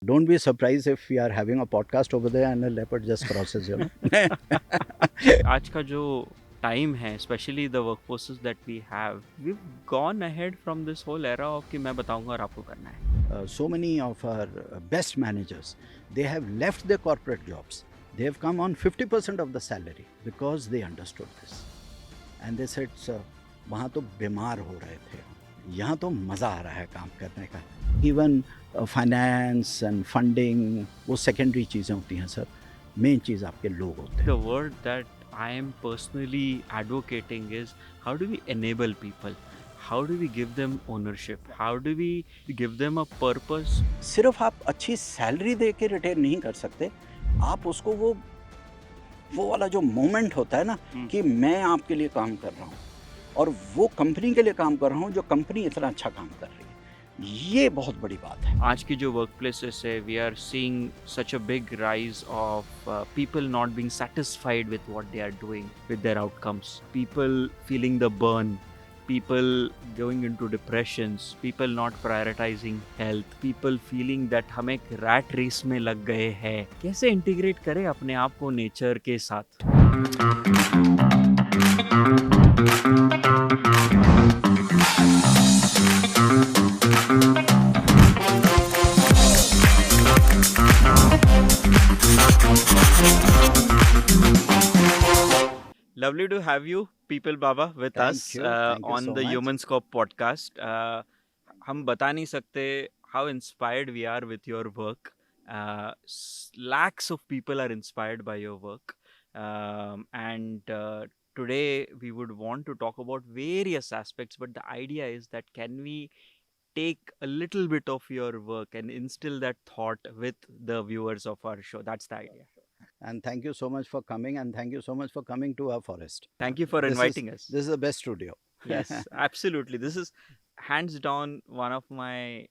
Don't be surprised if we are having a podcast over there and a leopard just crosses, you know. आज का जो time है, specially the workforces that we have, we gone ahead from this whole era of कि मैं बताऊंगा और आपको करना है. So many of our best managers, they have left their corporate jobs. They have come on 50% of the salary because they understood this. And they said, sir, वहाँ तो बीमार हो रहे थे, यहाँ तो मज़ा आ रहा है काम करने का. इवन फाइनेंस एंड फंडिंग वो सेकेंडरी चीज़ें होती हैं सर. मेन चीज़ आपके लोग होते द हैं. Word that I am personally advocating is how do we enable people, how do we give them ownership, how do we give them a purpose. सिर्फ आप अच्छी सैलरी दे के रिटेन नहीं कर सकते. आप उसको वो वाला जो मोमेंट होता है ना कि मैं आपके लिए काम कर रहा हूँ और वो कंपनी के लिए काम कर रहा हूँ जो कंपनी इतना अच्छा काम कर रही है, ये बहुत बड़ी बात है. आज की जो वर्क प्लेसेस है, we are seeing such a big rise of people not being satisfied with what they are doing with their outcomes, people feeling the burn, people going into depressions, people not prioritizing health, people feeling that हम एक rat race में लग गए हैं. कैसे integrate करें अपने आप को नेचर के साथ? Lovely to have you, People Baba, with Thank us you. Thank you on so the much. Human Scope podcast. हम बता नहीं सकते how inspired we are with your work. Lakhs of people are inspired by your work. And today we would want to talk about various aspects, but the idea is that can we take a little bit of your work and instill that thought with the viewers of our show? That's the idea. And thank you so much for coming, and thank you so much for coming to our forest. Thank you for This is inviting us. this is the best studio. Yes, absolutely. This is hands down one of my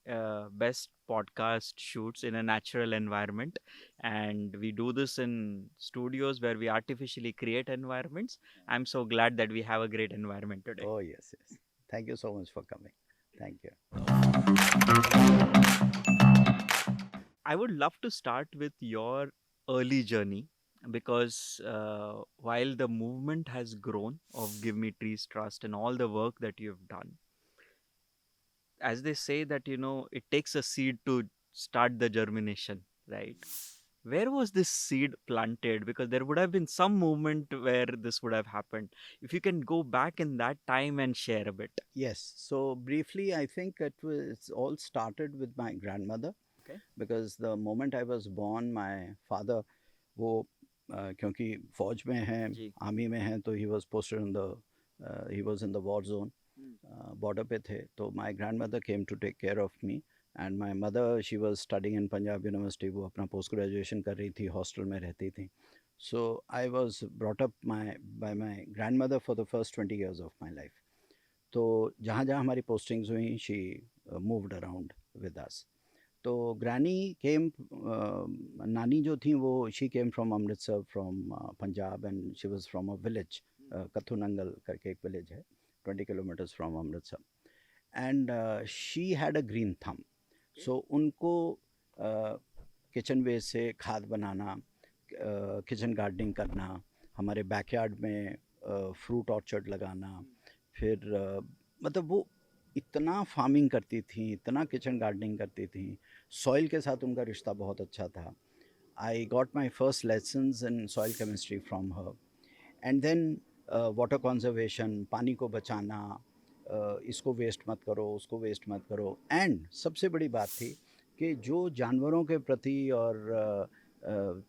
best podcast shoots in a natural environment. And we do this in studios where we artificially create environments. I'm so glad that we have a great environment today. Oh yes, yes. Thank you so much for coming. Thank you. I would love to start with your early journey because while the movement has grown of Give Me Trees Trust and all the work that you've done, as they say that, it takes a seed to start the germination, right? Where was this seed planted? Because there would have been some moment where this would have happened. If you can go back in that time and share a bit. Yes. So briefly, I think it's all started with my grandmother. Okay. Because the moment I was born, my father, वो क्योंकि फौज में हैं, जी. Army में हैं, तो he was posted in the he was in the war zone, border पे थे. तो my grandmother came to take care of me. And my mother she was studying in Punjab university. वो अपना पोस्ट ग्रेजुएशन कर रही थी, hostel में रहती थी. So I was brought up by my grandmother for the first 20 years of my life. तो जहाँ जहाँ हमारी पोस्टिंग्स हुई, she moved around with us. तो ग्रैनी केम, नानी जो थी वो she came from Amritsar, from Punjab, and she was from a village, Kathu Nangal करके एक विलेज है 20 kilometers from Amritsar. And she had a green thumb. सो उनको किचन वेस्ट से खाद बनाना, किचन गार्डनिंग करना, हमारे बैकयार्ड में फ्रूट ऑर्चर्ड लगाना, फिर मतलब वो इतना फार्मिंग करती थी, इतना किचन गार्डनिंग करती थी. सॉइल के साथ उनका रिश्ता बहुत अच्छा था. I got my first lessons in soil chemistry from her. And then water conservation, पानी को बचाना, इसको वेस्ट मत करो, उसको वेस्ट मत करो. एंड सबसे बड़ी बात थी कि जो जानवरों के प्रति और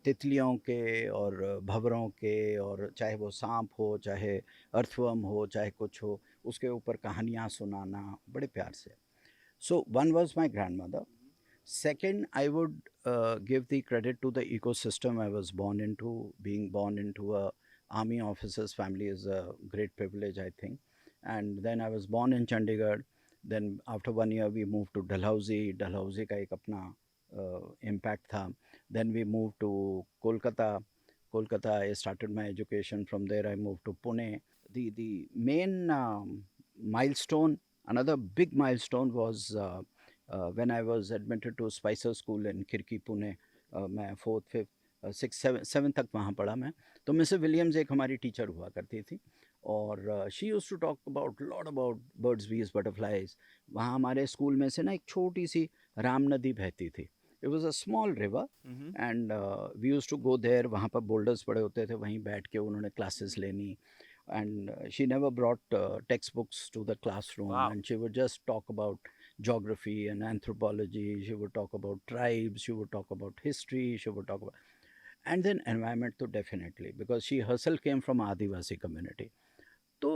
तितलियों के और भंवरों के, और चाहे वो सांप हो, चाहे अर्थवर्म हो, चाहे कुछ हो, उसके ऊपर कहानियाँ सुनाना बड़े प्यार से. So one was my grandmother. Second, I would give the credit to the ecosystem I was born into. Being born into a army officer's family is a great privilege, I think. And then I was born in Chandigarh. Then after 1 year, we moved to Dalhousie. Dalhousie का एक अपना impact था. Then we moved to Kolkata. Kolkata, I started my education. From there, I moved to Pune. The main milestone, another big milestone was when I was admitted to Spicer School in Kirki, Pune, मैं fourth fifth six seven तक वहाँ पढ़ा मैं. तो Mrs Williams एक हमारी teacher हुआ करती थी, और she use to talk about lot about birds bees butterflies. वहाँ हमारे स्कूल में से ना एक छोटी सी राम नदी बहती थी. It was a small river, Mm-hmm. And we use to go there. वहाँ पर बोल्डर्स पड़े होते थे, वहीं बैठ के उन्होंने क्लासेस लेनी. And she never brought textbooks to the classroom, Wow. and she would just talk about geography and anthropology. She would talk about tribes, she would talk about history, she would talk about, and then environment तो definitely, because she herself came from Adivasi community. तो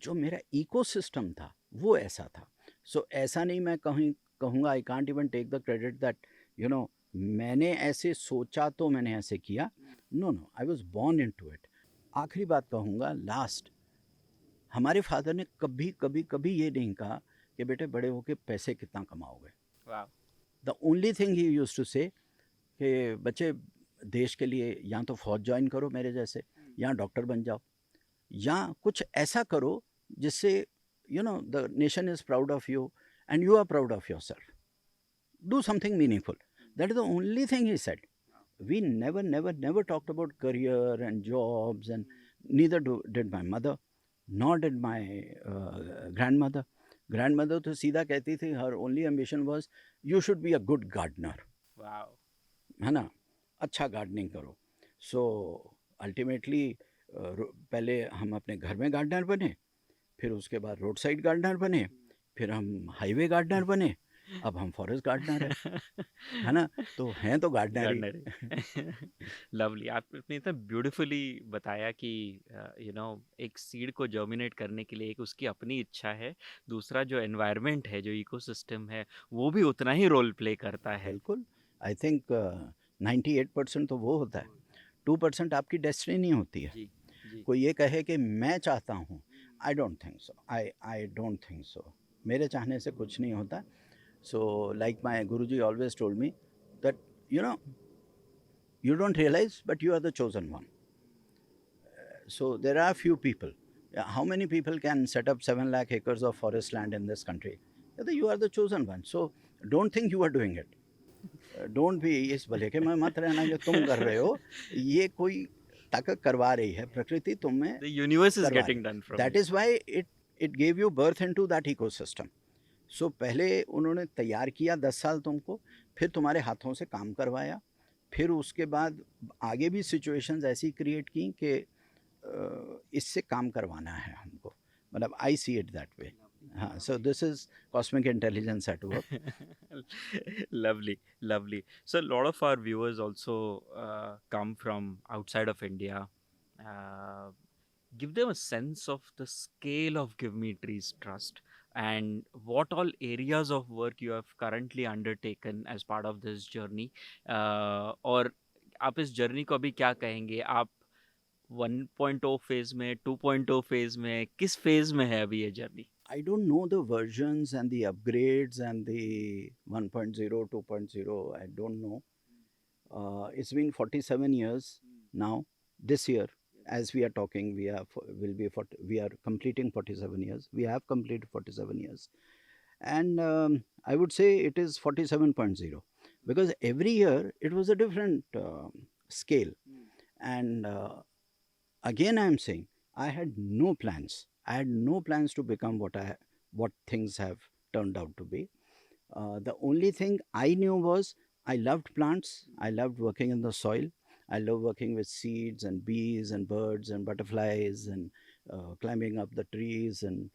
जो मेरा ecosystem था वो ऐसा था. सो ऐसा नहीं मैं कहीं कहूँगा, I can't even take the credit that मैंने ऐसे सोचा तो मैंने ऐसे किया. No no, I was born into it. आखिरी बात कहूँगा, लास्ट, हमारे फादर ने कभी कभी कभी ये नहीं कहा कि बेटे बड़े होके पैसे कितना कमाओगे. Wow. The only thing he use to say कि बच्चे देश के लिए या तो फौज ज्वाइन करो मेरे जैसे, या डॉक्टर बन जाओ, या कुछ ऐसा करो जिससे the nation is proud of you and you are proud of yourself. Do something meaningful. That is the only thing he said. We never talked about career and jobs, and neither did my mother, nor did my grandmother. Grandmother तो सीधा कहती थी, her only ambition was you should be a good gardener. Wow. है ना, अच्छा gardening करो. So ultimately पहले हम अपने घर में गार्डनर बने, फिर उसके बाद रोड साइड गार्डनर बने, फिर हम हाईवे गार्डनर बने, अब हम फॉरेस्ट गार्डनर हैं. है ना, तो हैं तो गार्डनर ही. लवली. आपने इतना ब्यूटीफुली बताया कि एक सीड को जर्मिनेट करने के लिए एक उसकी अपनी इच्छा है, दूसरा जो एनवायरनमेंट है, जो इकोसिस्टम है, वो भी उतना ही रोल प्ले करता है. बिल्कुल. आई थिंक 98% तो वो होता है, 2% आपकी डेस्टिनी नहीं होती है. जी जी. कोई ये कहे कि मैं चाहता हूँ, I don't think so. I don't think so. मेरे चाहने से कुछ नहीं होता. So like my Guruji always told me that you don't realize, but you are the chosen one. So there are few people. How many people can set up 7 lakh acres of forest land in this country? You are the chosen one. So don't think you are doing it. Don't be इस भले के में मत रहना जो तुम कर रहे हो. ये कोई ताकत करवा रही है, प्रकृति तुम में. The universe is करवा रही. getting done from That you. is why it gave you birth into that ecosystem. So पहले उन्होंने तैयार किया 10 साल तुमको, फिर तुम्हारे हाथों से काम करवाया, फिर उसके बाद आगे भी सिचुएशंस ऐसी क्रिएट की कि इससे काम करवाना है हमको. मतलब आई सी इट दैट वे. हाँ, so this is cosmic intelligence at work. Lovely, lovely. So a lot of our viewers also come from outside of India. Uh, Give them a sense of the scale of Give Me Trees Trust and what all areas of work you have currently undertaken as part of this journey. और आप इस journey को अभी क्या कहेंगे? आप 1.0 phase में, 2.0 phase में, किस फेज में है अभी ये journey? I don't know the versions and the upgrades and the 1.0, 2.0. I don't know. It's been 47 years now. This year, as we are talking, we are completing 47 years. We have completed 47 years, and I would say it is 47.0, because every year it was a different scale. And again, I am saying I had no plans. I had no plans to become what things have turned out to be. The only thing I knew was I loved plants. I loved working in the soil. I love working with seeds and bees and birds and butterflies, and climbing up the trees, and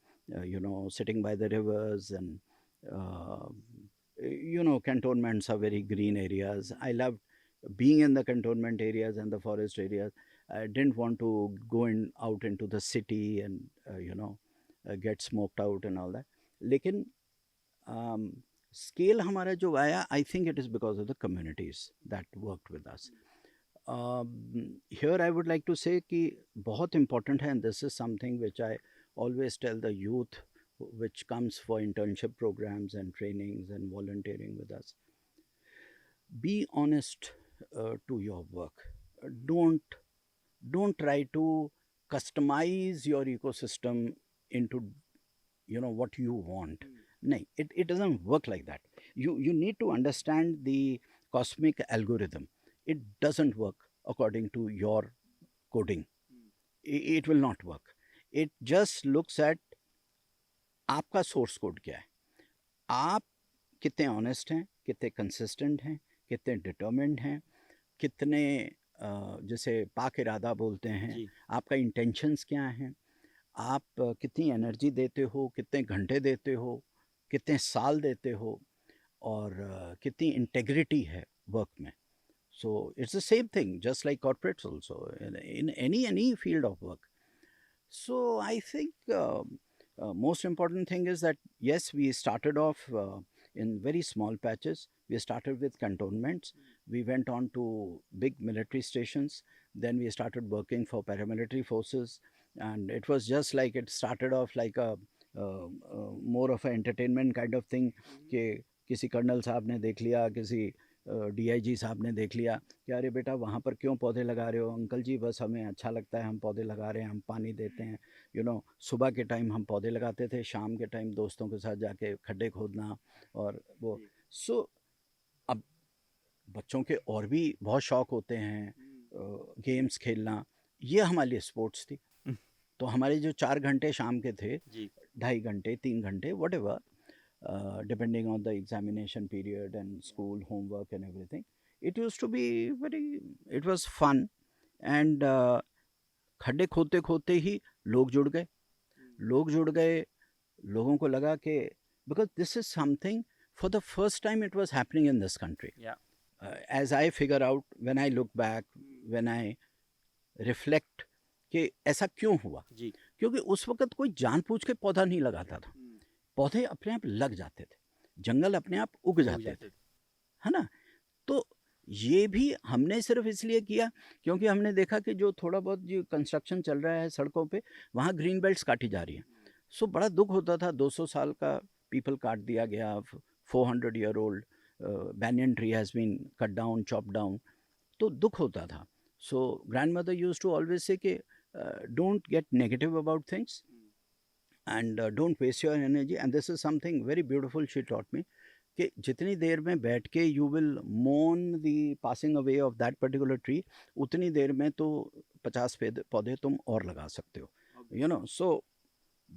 sitting by the rivers, and cantonments are very green areas. I loved being in the cantonment areas and the forest areas. I didn't want to go out into the city and get smoked out and all that. लेकिन scale हमारा जो आया, I think it is because of the communities that worked with us. Here I would like to say कि बहुत important है, and this is something which I always tell the youth which comes for internship programs and trainings and volunteering with us. Be honest to your work. Don't try to customize your ecosystem into what you want. No, it doesn't work like that. You need to understand the cosmic algorithm. It doesn't work according to your coding. It will not work. It just looks at आपका source code क्या है, आप कितने honest हैं, कितने consistent हैं, कितने determined हैं, कितने जैसे पाक इरादा बोलते हैं, जी आपका इंटेंशंस क्या हैं, आप कितनी एनर्जी देते हो, कितने घंटे देते हो, कितने साल देते हो, और कितनी इंटेग्रिटी है वर्क में. So it's the same thing, just like corporates also, in any field of work. So I think most important thing is that yes, we started off in very small patches. We started with cantonments. We went on to big military stations. Then we started working for paramilitary forces, and it was just like it started off like a more of an entertainment kind of thing. कि किसी colonel साहब ने देख लिया, किसी DIG साहब ने देख लिया कि अरे बेटा वहाँ पर क्यों पौधे लगा रहे हो, अंकल जी बस हमें अच्छा लगता है, हम पौधे लगा रहे हैं, हम पानी देते हैं. सुबह के टाइम हम पौधे लगाते थे, शाम के टाइम दोस्तों के साथ जाके खड्डे खोदना और वो. सो अब बच्चों के और भी बहुत शौक होते हैं, गेम्स खेलना. ये हमारे लिए स्पोर्ट्स थी. तो हमारे जो 4 घंटे शाम के थे, जी 2.5 घंटे 3 घंटे whatever, depending on the examination period and school homework and everything, it used to be it was fun. And खड्डे खोदते खोदते ही लोग जुड़ गए. लोगों को लगा कि because this is something for the first time it was happening in this country. या As I figure out, when I look back, when I reflect कि ऐसा क्यों हुआ, जी क्योंकि उस वक्त कोई जानबूझ के पौधा नहीं लगाता था. पौधे अपने आप लग जाते थे, जंगल अपने आप उग जाते थे, है ना. तो ये भी हमने सिर्फ इसलिए किया क्योंकि हमने देखा कि जो थोड़ा बहुत जो कंस्ट्रक्शन चल रहा है सड़कों पे, वहाँ ग्रीन बेल्ट्स काटी जा रही हैं. सो बड़ा दुख होता था, 200 साल का पीपल काट दिया गया, 400-year old banyan tree has been cut down, chopped down. तो दुख होता था. So grandmother use to always say कि don't get negative about things and don't waste your energy. And this is something very beautiful she taught me, कि जितनी देर में बैठ के you will mourn the passing away of that particular tree, उतनी देर में तो 50 पौधे तुम और लगा सकते हो. So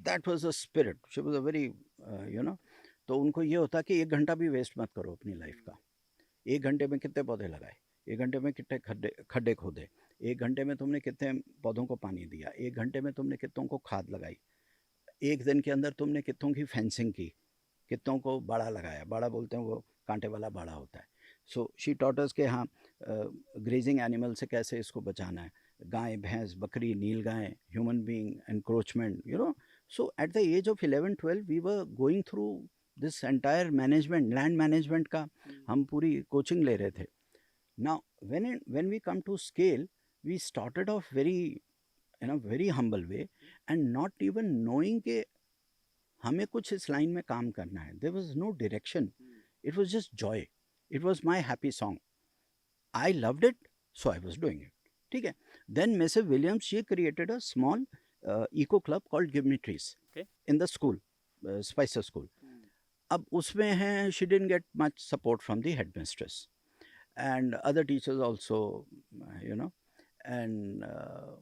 that was a spirit. She was a very तो उनको ये होता कि 1 घंटा भी वेस्ट मत करो अपनी लाइफ का. 1 घंटे में कितने पौधे लगाए, 1 घंटे में कितने खड्डे खोदे, 1 घंटे में तुमने कितने पौधों को पानी दिया, 1 घंटे में तुमने कितनों को खाद लगाई, 1 दिन के अंदर तुमने कितनों की फेंसिंग की, कितनों को बाड़ा लगाया. बाड़ा बोलते हैं, वो कांटे वाला बाड़ा होता है. सो शी टॉट अस कि हाँ, ग्रेजिंग एनिमल से कैसे इसको बचाना है, गाय भैंस बकरी नील गाय, human being encroachment. So at the age of 11-12 we were going through this entire management, land management का हम पूरी कोचिंग ले रहे थे. Now when we come to scale, we started off in a very humble way and not even knowing कि हमें कुछ इस लाइन में काम करना है. There was no direction. It was just joy. It was my happy song. I loved it, so I was doing it. ठीक है. Then Mrs. Williams, she created a small eco club called Give Me Trees Okay. in the school, Spicer School. अब उसमें है, she didn't get much support from the headmistress and other teachers also, and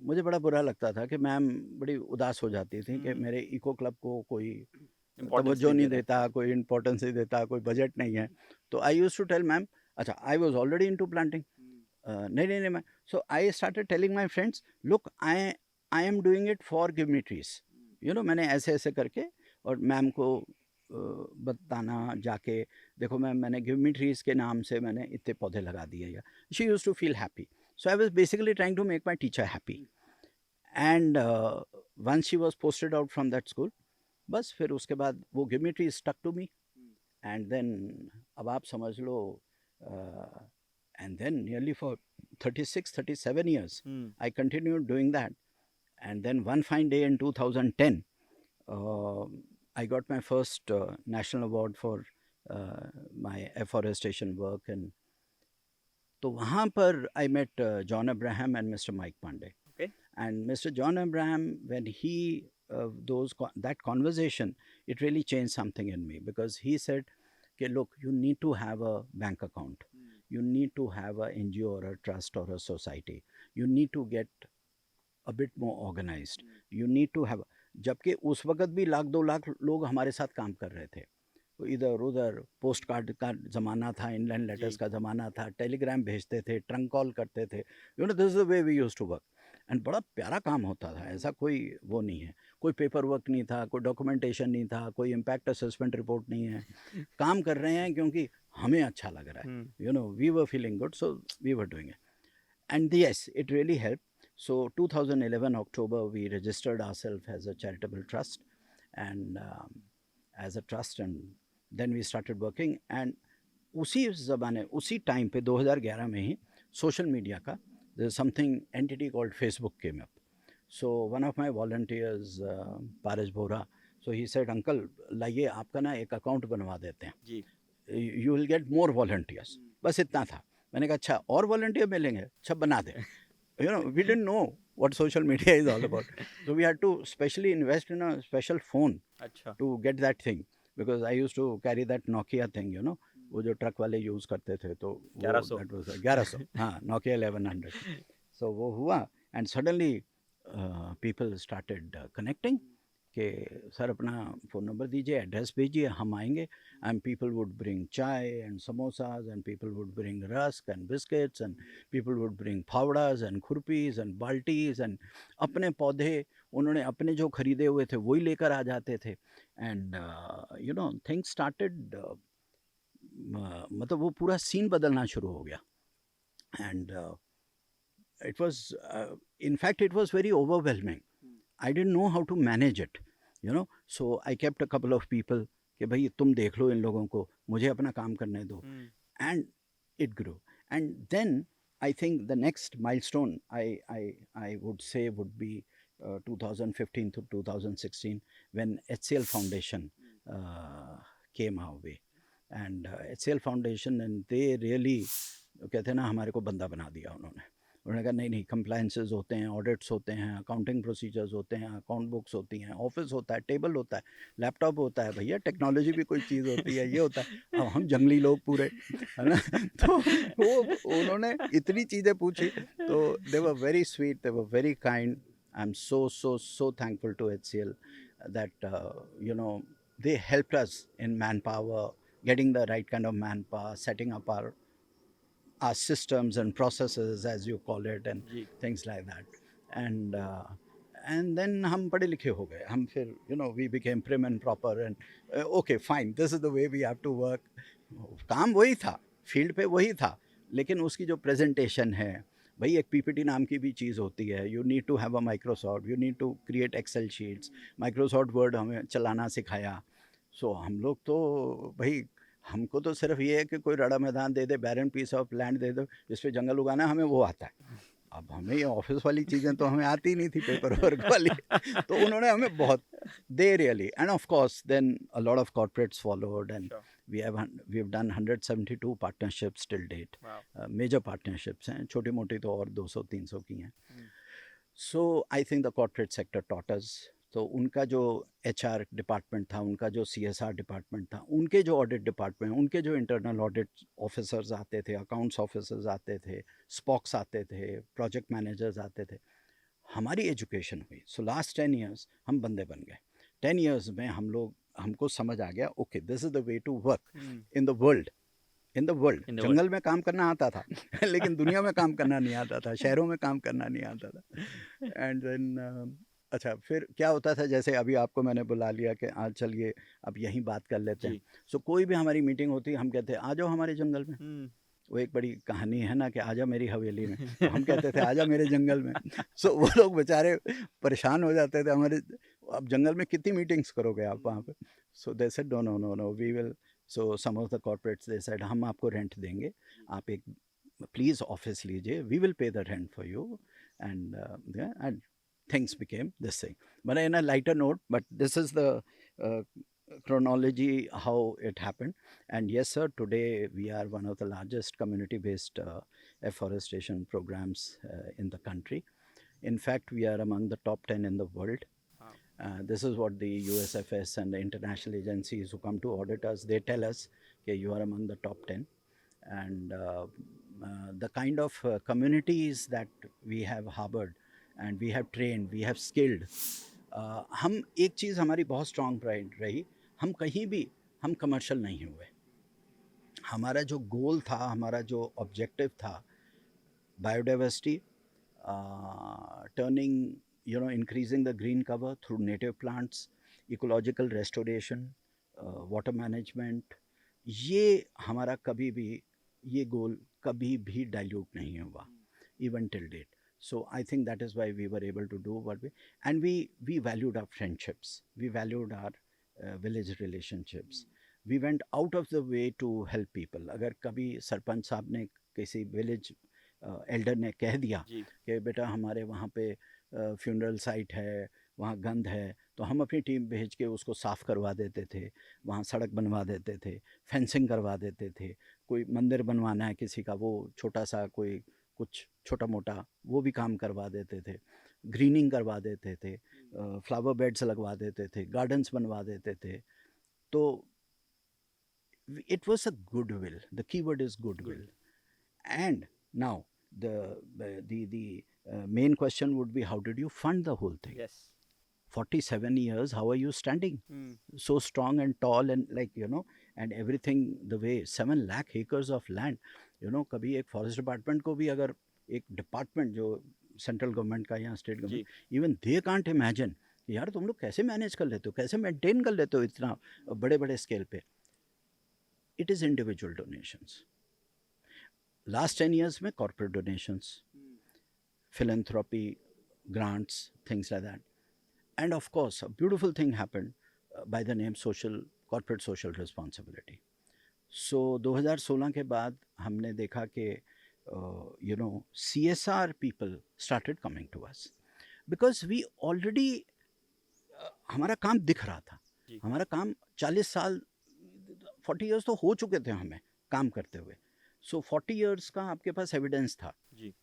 मुझे बड़ा बुरा लगता था कि ma'am बड़ी उदास हो जाती थी कि मेरे इको क्लब को कोई तवज्जो नहीं देता, कोई इम्पोर्टेंस नहीं देता, कोई बजट नहीं है. तो I use to tell ma'am, अच्छा I was already into planting, नहीं ma'am. So I started telling my friends, look I am doing it for give me trees. मैंने ऐसे ऐसे करके और मैम को बताना जाके, देखो मैम मैंने गिव मी ट्रीज के नाम से मैंने इतने पौधे लगा दिए. या she use to feel happy. So I was basically trying to make my teacher happy. And once she was posted out from that school, बस फिर उसके बाद वो Give Me Tree stuck to me. And then अब आप समझ लो, and then nearly for 36-37 years, I continued doing that. And then one fine day in 2010, I got my first national award for my afforestation work. And तो वहाँ पर I met John Abraham and Mr. Mike Pandey. Okay. And Mr. John Abraham, when that conversation, it really changed something in me, because he said कि look, you need to have a bank account, you need to have a NGO or a trust or a society, you need to get a bit more organized, you need to have. जबकि उस वक्त भी लाख 2 लाख लोग हमारे साथ काम कर रहे थे, इधर उधर पोस्ट कार्ड का ज़माना था, इनलैंड लेटर्स जी का ज़माना था, टेलीग्राम भेजते थे, ट्रंक कॉल करते थे, this is the way we use to work. And बड़ा प्यारा काम होता था, ऐसा कोई वो नहीं है, कोई पेपर वर्क नहीं था, कोई डॉक्यूमेंटेशन नहीं था, कोई इम्पैक्ट असेसमेंट रिपोर्ट नहीं है, काम कर रहे हैं क्योंकि हमें अच्छा लग रहा है, we were feeling good, so we were doing it. And yes, it really helped. So 2011 October, we registered ourselves as a charitable trust, and as a trust, and then we started working. And उसी ज़माने उसी time पे 2011 में ही social media का there is something entity called Facebook came up. So one of my volunteers, Paresh Bora, so he said, uncle लाइए आपका ना एक अकाउंट बनवा देते हैं, जी you will get more volunteers. बस इतना था। मैंने कहा अच्छा और वॉलंटियर मिलेंगे, अच्छा बना दे। We didn't know what social media is all about. So we had to specially invest in a special phone अच्छा to get that thing, because I used to carry that Nokia thing, वो जो truck वाले use करते थे, तो वो 1100 that was 1100, हाँ Nokia 1100. So वो हुआ, and suddenly people started connecting कि सर अपना फ़ोन नंबर दीजिए, एड्रेस भेजिए, हम आएंगे। And people would bring chai and samosas, and people would bring rusk and biscuits, and people would bring फावड़ाज एंड खुरपीज एंड बाल्टीज, एंड अपने पौधे उन्होंने अपने जो खरीदे हुए थे वही लेकर आ जाते थे। एंड थिंग्स स्टार्टेड, मतलब वो पूरा सीन बदलना शुरू हो गया। And it was in fact it was very overwhelming. I didn't know how to manage it, so I kept a couple of people कि भाई तुम देख लो इन लोगों को, मुझे अपना काम करने दो। And it grew. And then I think the next milestone I would say would be 2015 to 2016, when HCL Foundation came our way. And HCL Foundation, and they really कहते हैं ना, हमारे को बंदा बना दिया उन्होंने। उन्होंने कहा नहीं नहीं, कंप्लायंसेस होते हैं, ऑडिट्स होते हैं, अकाउंटिंग प्रोसीजर्स होते हैं, अकाउंट बुक्स होती हैं, ऑफिस होता है, टेबल होता है, लैपटॉप होता है, भैया टेक्नोलॉजी भी कोई चीज़ होती है, ये होता है। अब हम जंगली लोग पूरे, है ना। तो वो उन्होंने इतनी चीज़ें पूछी, तो they were very sweet, they were very kind. I am so thankful to HCL that they helped us in manpower, getting the right kind of manpower, setting up our systems and processes, as you call it, and जी things like that. And then हम पढ़े लिखे हो गए, हम फिर we became prim and proper, and okay fine, this is the way we have to work. काम वही था, फील्ड पे वही था, लेकिन उसकी जो प्रेजेंटेशन है, भाई एक पीपीटी नाम की भी चीज़ होती है, you need to have a Microsoft, you need to create Excel sheets, Microsoft Word हमें चलाना सिखाया। सो हम लोग तो भाई, हमको तो सिर्फ ये है कि कोई रड़ा मैदान दे दे, बैरन पीस ऑफ लैंड दे दो जिस पे जंगल उगाना, हमें वो आता है। अब हमें ये ऑफिस वाली चीज़ें तो हमें आती नहीं थी, पेपर वर्क वाली। तो उन्होंने हमें बहुत, they really, and of course then a lot of corporates followed, and Sure. we have done 172 partnerships till date. Wow. Major partnerships हैं, छोटी मोटी तो और 200-300 की हैं। Hmm. So I think the corporate sector taught us. तो उनका जो HR डिपार्टमेंट था, उनका जो CSR डिपार्टमेंट था, उनके जो ऑडिट डिपार्टमेंट, उनके जो इंटरनल ऑडिट ऑफिसर्स आते थे, अकाउंट्स ऑफिसर्स आते थे, स्पॉक्स आते थे, प्रोजेक्ट मैनेजर्स आते थे, हमारी एजुकेशन हुई। सो लास्ट 10 ईयर्स हम बंदे बन गए। 10 ईयर्स में हमको समझ आ गया, okay this is the way to work in the world. In the world, In the jungle world. में काम करना आता था लेकिन दुनिया में काम करना नहीं आता था, शहरों में काम करना नहीं आता था। एंड देन अच्छा, फिर क्या होता था, जैसे अभी आपको मैंने बुला लिया कि आज चलिए अब यहीं बात कर लेते हैं। जी सो कोई भी हमारी मीटिंग होती, हम कहते आ जाओ हमारे जंगल में। Hmm. वो एक बड़ी कहानी है ना कि आजा मेरी हवेली में, तो हम कहते थे आजा मेरे जंगल में। सो वो लोग बेचारे परेशान हो जाते थे, हमारे अब जंगल में कितनी मीटिंग्स करोगे आप वहाँ पे। So they said no no no no, we will, so some of the corporates they said हम आपको रेंट देंगे, आप एक प्लीज़ ऑफिस लीजिए, we will pay the rent for you, and things became this thing. But in a lighter note, but this is the uh, chronology how it happened. And yes sir, today we are one of the largest community based afforestation programs in the country. In fact, we are among the top 10 in the world. Wow. This is what the USFS and the international agencies who come to audit us, they tell us कि you are among the top 10 and the kind of communities that we have harbored and we have trained, we have skilled. हम एक चीज़ हमारी बहुत strong pride रही, हम कहीं भी हम कमर्शियल नहीं हुए. हमारा जो गोल था, हमारा जो ऑब्जेक्टिव था, biodiversity, turning increasing the green cover through native plants, ecological restoration, water management, ये हमारा कभी भी ये गोल कभी भी डाइल्यूट नहीं हुआ even till date. So I think that is why we were able to do what we, and we valued our friendships, we valued our village relationships. We went out of the way to help people. अगर कभी सरपंच साहब ने किसी village Elder ने कह दिया कि बेटा हमारे वहाँ पे फ्यूनरल साइट है, वहाँ गंद है, तो हम अपनी टीम भेज के उसको साफ़ करवा देते थे, वहाँ सड़क बनवा देते थे, फेंसिंग करवा देते थे. कोई मंदिर बनवाना है किसी का, वो छोटा सा कोई कुछ छोटा मोटा वो भी काम करवा देते थे, ग्रीनिंग करवा देते थे, फ्लावर बेड्स लगवा देते थे, गार्डन्स बनवा देते थे. तो it was a goodwill. The keyword is goodwill. And now the main question would be, how did you fund the whole thing? Yes. 47 years, how are you standing so strong and tall and and everything the way 7 lakh acres of land. कभी एक forest department को भी अगर एक department जो central government का या state government, even they can't imagine यार तुम लोग कैसे मैनेज कर लेते हो, कैसे मेंटेन कर लेते हो इतना बड़े बड़े स्केल पे. It is individual donations. Last 10 years में corporate donations, philanthropy, grants, things like that. And of course, a beautiful thing happened by the name corporate social responsibility. So 2016 के बाद हमने देखा कि CSR people started coming to us because we already हमारा काम दिख रहा था. हमारा काम 40 साल 40 years तो हो चुके थे हमें काम करते हुए. So 40 years का आपके पास एविडेंस था.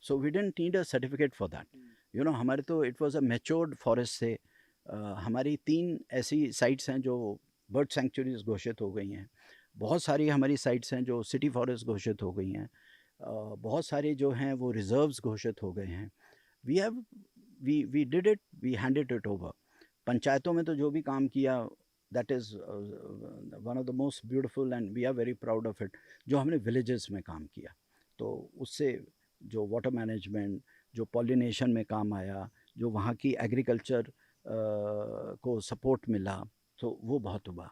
So we didn't need a certificate for that. हमारे तो it was a matured forest से हमारी 3 ऐसी साइट्स हैं जो बर्ड सेंचुरीज घोषित हो गई हैं. बहुत सारी हमारी साइट्स हैं जो सिटी फॉरेस्ट घोषित हो गई हैं. बहुत सारे जो हैं वो रिजर्व्स घोषित हो गए हैं. we did it, we handed it over. पंचायतों में तो जो भी काम किया, that is one of the most beautiful and we are very proud of it. जो हमने villages में काम किया, तो उससे जो water management, जो pollination में काम आया, जो वहाँ की agriculture को support मिला, तो वो बहुत हुआ.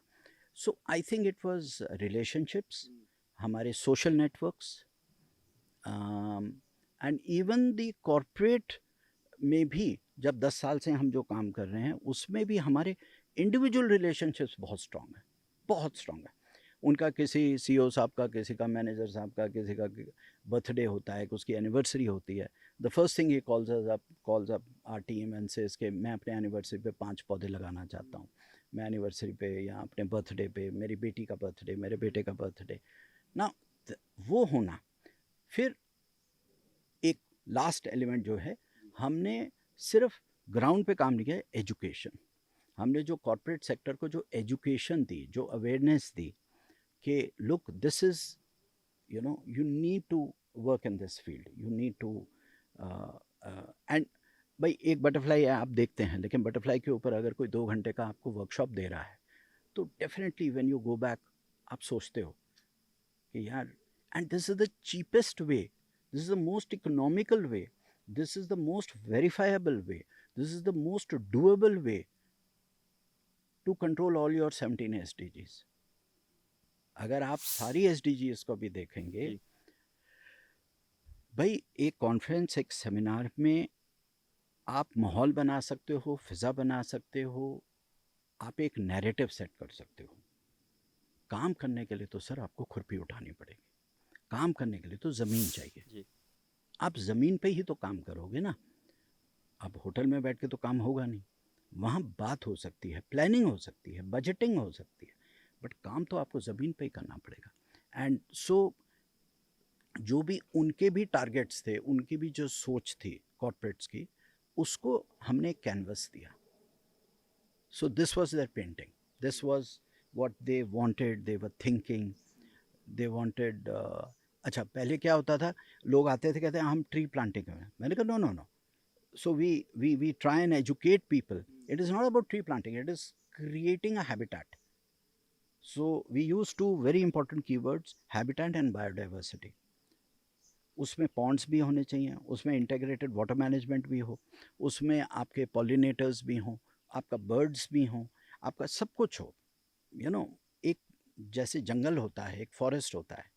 So I think it was relationships, हमारे social networks, and even the corporate में भी जब 10 साल से हम जो काम कर रहे हैं उसमें भी हमारे इंडिविजुअल रिलेशनशिप्स बहुत स्ट्रॉन्ग है, बहुत स्ट्रॉन्ग है. उनका किसी CEO साहब का, किसी का मैनेजर साहब का, किसी का बर्थडे होता है, उसकी एनिवर्सरी होती है, the first thing he calls up our team and says के मैं अपने एनिवर्सरी पे 5 पौधे लगाना चाहता हूँ. मैं एनिवर्सरी पे या अपने बर्थडे पे, मेरी बेटी का बर्थडे, मेरे बेटे का बर्थडे ना, वो होना. फिर एक लास्ट एलिमेंट जो है, हमने सिर्फ ग्राउंड पे काम नहीं किया, एजुकेशन. हमने जो कॉर्पोरेट सेक्टर को जो एजुकेशन दी, जो अवेयरनेस दी कि look this is you need to work in this field, you need to and भाई एक बटरफ्लाई आप देखते हैं, लेकिन बटरफ्लाई के ऊपर अगर कोई 2 घंटे का आपको वर्कशॉप दे रहा है तो definitely when you go back आप सोचते हो कि यार, and this is the cheapest way, this is the most economical way, this is the most verifiable way, this is the most doable way to control all your 17 SDGs. अगर आप सारी SDGs को भी देखेंगे, भाई एक कॉन्फ्रेंस, एक seminar में आप माहौल बना सकते हो, फिज़ा बना सकते हो, आप एक नैरेटिव सेट कर सकते हो. काम करने के लिए तो सर आपको खुरपी उठानी पड़ेगी, काम करने के लिए तो ज़मीन चाहिए. आप ज़मीन पे ही तो काम करोगे ना. अब होटल में बैठ के तो काम होगा नहीं. वहाँ बात हो सकती है, प्लानिंग हो सकती है, बजटिंग हो सकती है, बट काम तो आपको ज़मीन पे ही करना पड़ेगा. एंड सो जो भी उनके भी टारगेट्स थे, उनकी भी जो सोच थी कॉर्पोरेट्स की, उसको हमने कैनवस दिया. So this was their painting, this was what they wanted, they were thinking. They wanted अच्छा पहले क्या होता था, लोग आते थे कहते हैं हम ट्री प्लांटिंग करें, मैंने कहा no no no, so we try and educate people. It is not about tree planting, it is creating a habitat. So we use two very important keywords, habitat and biodiversity. उसमें Pond's भी होने चाहिए, उसमें integrated water management भी हो, उसमें आपके pollinators भी हों, आपका बर्ड्स भी हों, आपका सब कुछ हो, यू नो। एक जैसे जंगल होता है, एक फॉरेस्ट होता है,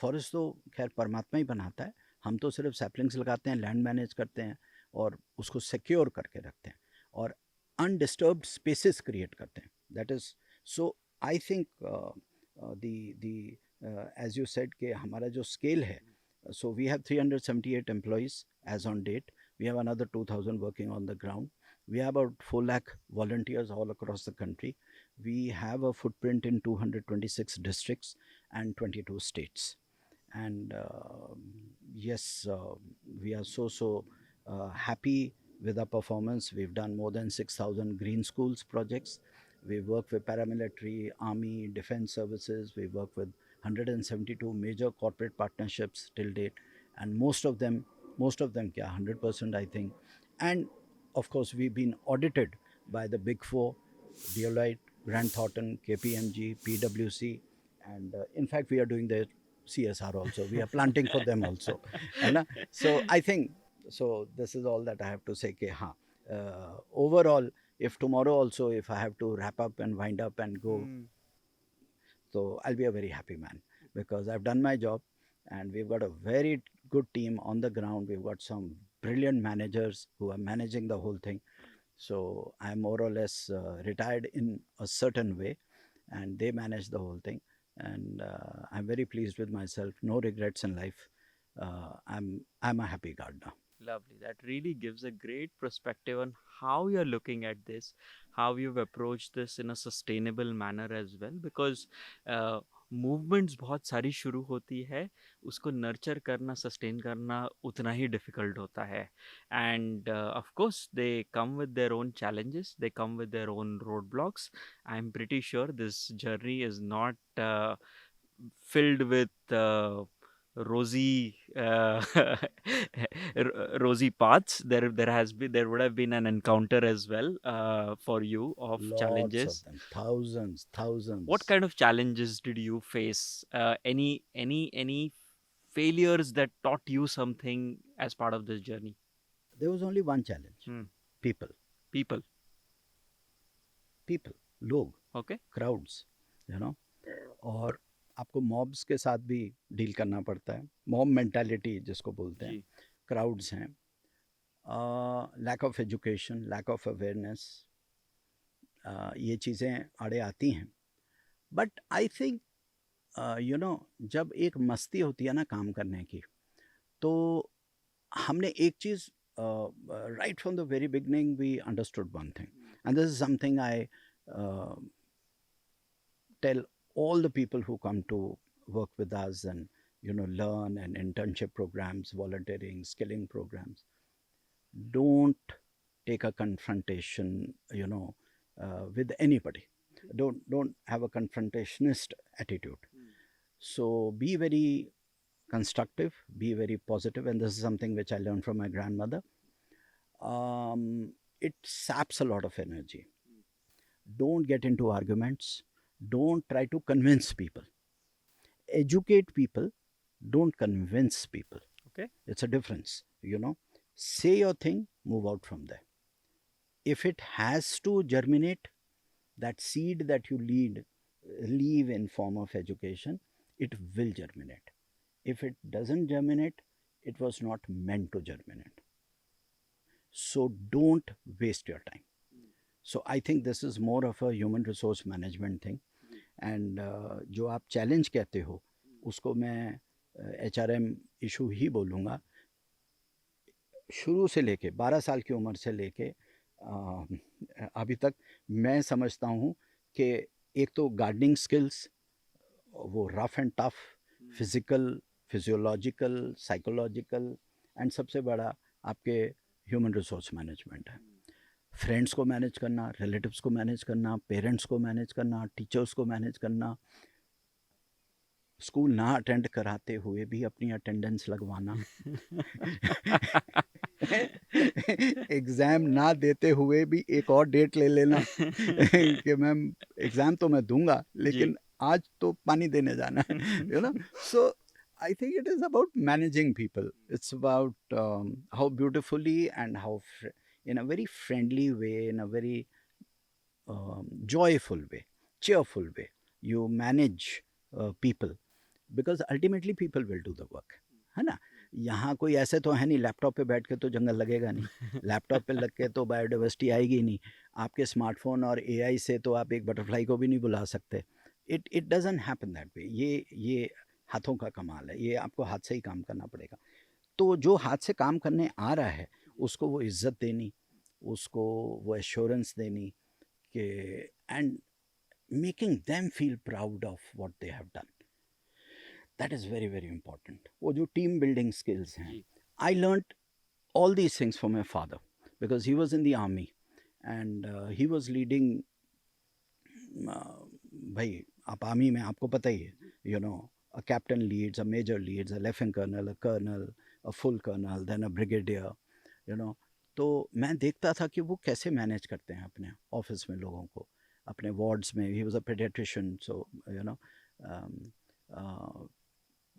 फॉरेस्ट तो खैर परमात्मा ही बनाता है, हम तो सिर्फ सैपलिंग्स लगाते हैं, लैंड मैनेज करते हैं और उसको सिक्योर करके रखते हैं और अनडिस्टर्ब्ड स्पेसेस क्रिएट करते हैं, that is. So I think the as you said कि हमारा जो स्केल है, so we have 378 employees as on date. We have another 2,000 working on the ground. We have about 4 lakh volunteers all across the country. We have a footprint in 226 districts and 22 states. And yes, we are so happy with our performance. We've done more than 6,000 green schools projects. We work with paramilitary, army, defense services. We work with 172 major corporate partnerships till date, and most of them, 100% I think. And of course, we've been audited by the Big Four, Deloitte, Grant Thornton, KPMG, PwC, and in fact, we are doing the CSR also. We are planting for them also, है ना? So I think so. This is all that I have to say. कि हाँ, overall, if tomorrow also if I have to wrap up and wind up and go, so I'll be a very happy man because I've done my job and we've got a very good team on the ground. We've got some brilliant managers who are managing the whole thing. So I'm more or less retired in a certain way and they manage the whole thing. And I'm very pleased with myself. No regrets in life. I'm a happy gardener. Lovely. That really gives a great perspective on how you're looking at this, how you've approached this in a sustainable manner as well. Because movements बहुत सारी शुरू होती है, उसको nurture करना, sustain करना उतना ही difficult होता है. And of course they come with their own challenges, they come with their own road blocks. I am pretty sure this journey is not filled with rosy rosy paths. There would have been an encounter as well for you of Lots challenges. of them, thousands. What kind of challenges did you face? Any failures that taught you something as part of this journey? There was only one challenge. People. People. लोग, Okay. crowds, you know. और आपको mobs के साथ भी deal करना पड़ता है, mob mentality जिसको बोलते हैं, क्राउड्स हैं, lack of education, lack of awareness, ये चीज़ें आड़े आती हैं. But I think you know, जब एक मस्ती होती है ना काम करने की, तो हमने एक चीज़ right from the very beginning we understood one thing, and this is something I tell all the people who come to work with us and learn, and internship programs, volunteering, skilling programs. Don't take a confrontation with anybody. Don't have a confrontationist attitude. So be very constructive, be very positive, and this is something which I learned from my grandmother. It saps a lot of energy. Don't get into arguments. Don't try to convince people. Educate people, don't convince people. Okay. It's a difference, say your thing, move out from there. If it has to germinate, that seed that you leave in form of education, it will germinate. If it doesn't germinate, it was not meant to germinate. So don't waste your time. So I think this is more of a human resource management thing. And जो आप challenge कहते हो उसको मैं HRM issue ही बोलूँगा. शुरू से लेके 12 साल की उम्र से लेके अभी तक मैं समझता हूँ कि एक तो गार्डनिंग स्किल्स, वो rough and tough, physical, physiological, psychological, and सबसे बड़ा आपके ह्यूमन रिसोर्स मैनेजमेंट है. फ्रेंड्स को मैनेज करना, रिलेटिव्स को मैनेज करना, पेरेंट्स को मैनेज करना, टीचर्स को मैनेज करना, स्कूल ना अटेंड कराते हुए भी अपनी अटेंडेंस लगवाना, एग्ज़ाम ना देते हुए भी एक और डेट ले लेना कि मैम एग्ज़ाम तो मैं दूँगा जी। लेकिन आज तो पानी देने जाना है, you know? So I think it is about managing people. It's about how beautifully and how in a very friendly way, in a very joyful way, cheerful way, you manage people because ultimately people will do the work. है ना? यहाँ कोई ऐसे तो है नहीं laptop पे बैठ के तो जंगल लगेगा नहीं, लैपटॉप पे लग के तो बायोडाइवर्सिटी आएगी नहीं, आपके स्मार्टफोन और एआई से तो आप एक बटरफ्लाई को भी नहीं बुला सकते. It doesn't happen that way. ये हाथों का कमाल है, ये आपको हाथ से ही काम करना पड़ेगा. तो जो हाथ से काम करने आ रहा है उसको वो इज्जत देनी, उसको वो एश्योरेंस देनी कि and making them feel proud of what they have done. That is very very important. वो जो टीम बिल्डिंग स्किल्स हैं, जी। I learned all these things from my father because he was in the army and he was leading भाई आप army में आपको पता ही है, you know, a captain leads, a major leads, a lieutenant colonel, a colonel, a full colonel, then a brigadier, you know. तो मैं देखता था कि वो कैसे मैनेज करते हैं अपने ऑफिस में लोगों को, अपने वार्ड्स में. He was a paediatrician, so you know,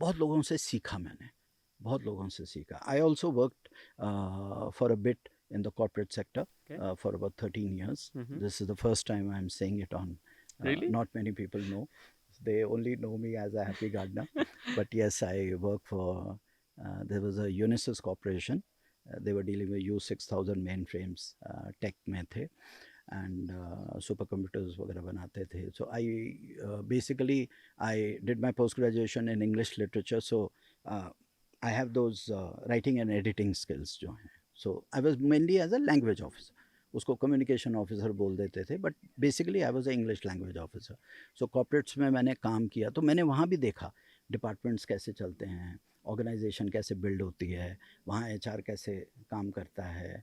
बहुत लोगों से सीखा मैंने, बहुत लोगों से सीखा. I also worked for a bit in the corporate sector Okay. for about 13 years. Mm-hmm. This is the first time I'm saying it on. Really? Not many people know. They only know me as a happy gardener. But yes, I work for. There was a Unisys Corporation. They were dealing with U6000 mainframes. Tech में थे and supercomputers वगैरह बनाते थे. So I basically I did my post graduation in English literature. So I have those writing and editing skills जो हैं. So I was mainly as a language officer. उसको communication officer बोल देते थे but basically I was a English language officer. So corporates में मैंने काम किया तो मैंने वहाँ भी देखा डिपार्टमेंट्स कैसे चलते हैं, ऑर्गेनाइजेशन कैसे बिल्ड होती है, वहाँ एचआर कैसे काम करता है.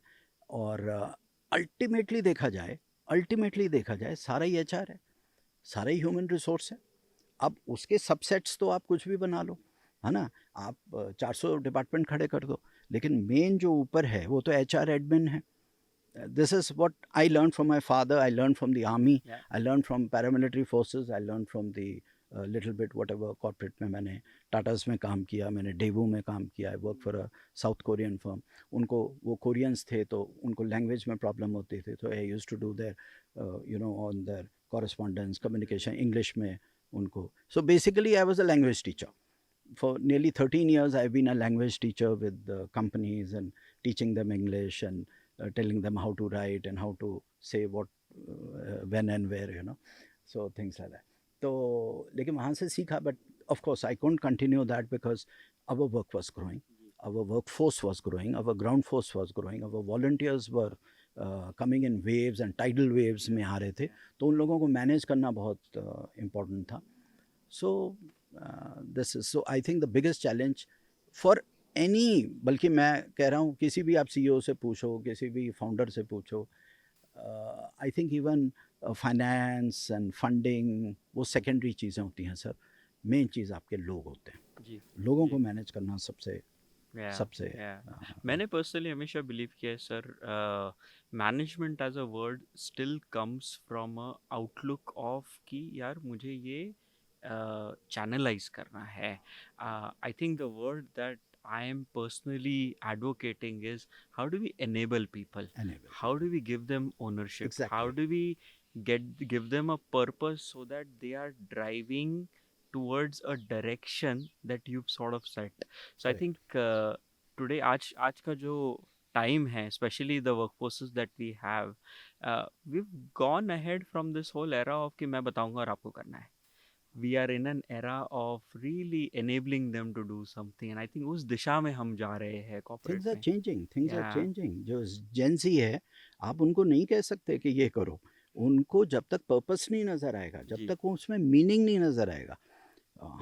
और अल्टीमेटली देखा जाए सारा ही एचआर है, सारा ही ह्यूमन रिसोर्स है. अब उसके सबसेट्स तो आप कुछ भी बना लो, है ना? आप 400 डिपार्टमेंट खड़े कर दो, लेकिन मेन जो ऊपर है वो तो एचआर एडमिन है. This is what I learned from my father. I learned from the army. Yeah. I learned from paramilitary forces. I learned from the little bit whatever corporate में मैंने टाटास में काम किया, मैंने डेवू में काम किया. I work for a South Korean firm. उनको वो कोरियंस थे तो उनको लैंग्वेज में प्रॉब्लम होती थी, तो I used to do their you know on their correspondence communication English में उनको. So basically I was a language teacher. For nearly 13 years I've been a language teacher with companies and teaching them English and telling them how to write and how to say what when and where, you know, so things like that. तो लेकिन वहाँ से सीखा, but of course I couldn't continue that because our work was growing, our workforce was growing, our ground force was growing, our volunteers were coming in waves and tidal waves में आ रहे थे, तो उन लोगों को मैनेज करना बहुत important था. So this is, so I think the biggest challenge for any, बल्कि मैं कह रहा हूँ किसी भी आप सीईओ से पूछो, किसी भी फाउंडर से पूछो, I think even finance and funding वो सेकेंडरी चीज़ें होती हैं सर. मेन चीज़ आपके लोग होते हैं. जी. लोगों जी. को मैनेज करना सबसे Yeah, सबसे yeah. मैंने पर्सनली हमेशा बिलीव किया है sir, management as a word still comes from a outlook of कि यार मुझे ये चैनलाइज करना है. I think the word that I am personally advocating is how do we enable people? enable. How do we give them ownership? How Exactly. do we give them a purpose so that they are driving towards a direction that you've sort of set? So I Correct. think today आज का जो time है, especially the workforces that we have, we've gone ahead from this whole era of कि मैं बताऊंगा और आपको करना है. We are in an era of really enabling them to do something, and I think उस दिशा में हम जा रहे हैं थिंग्स corporate आर में. Changing, things are Yeah. Changing. जो जेंजी है आप उनको नहीं कह सकते कि ये करो. उनको जब तक पर्पस नहीं नज़र आएगा, जब जी. तक वो उसमें मीनिंग नहीं नज़र आएगा.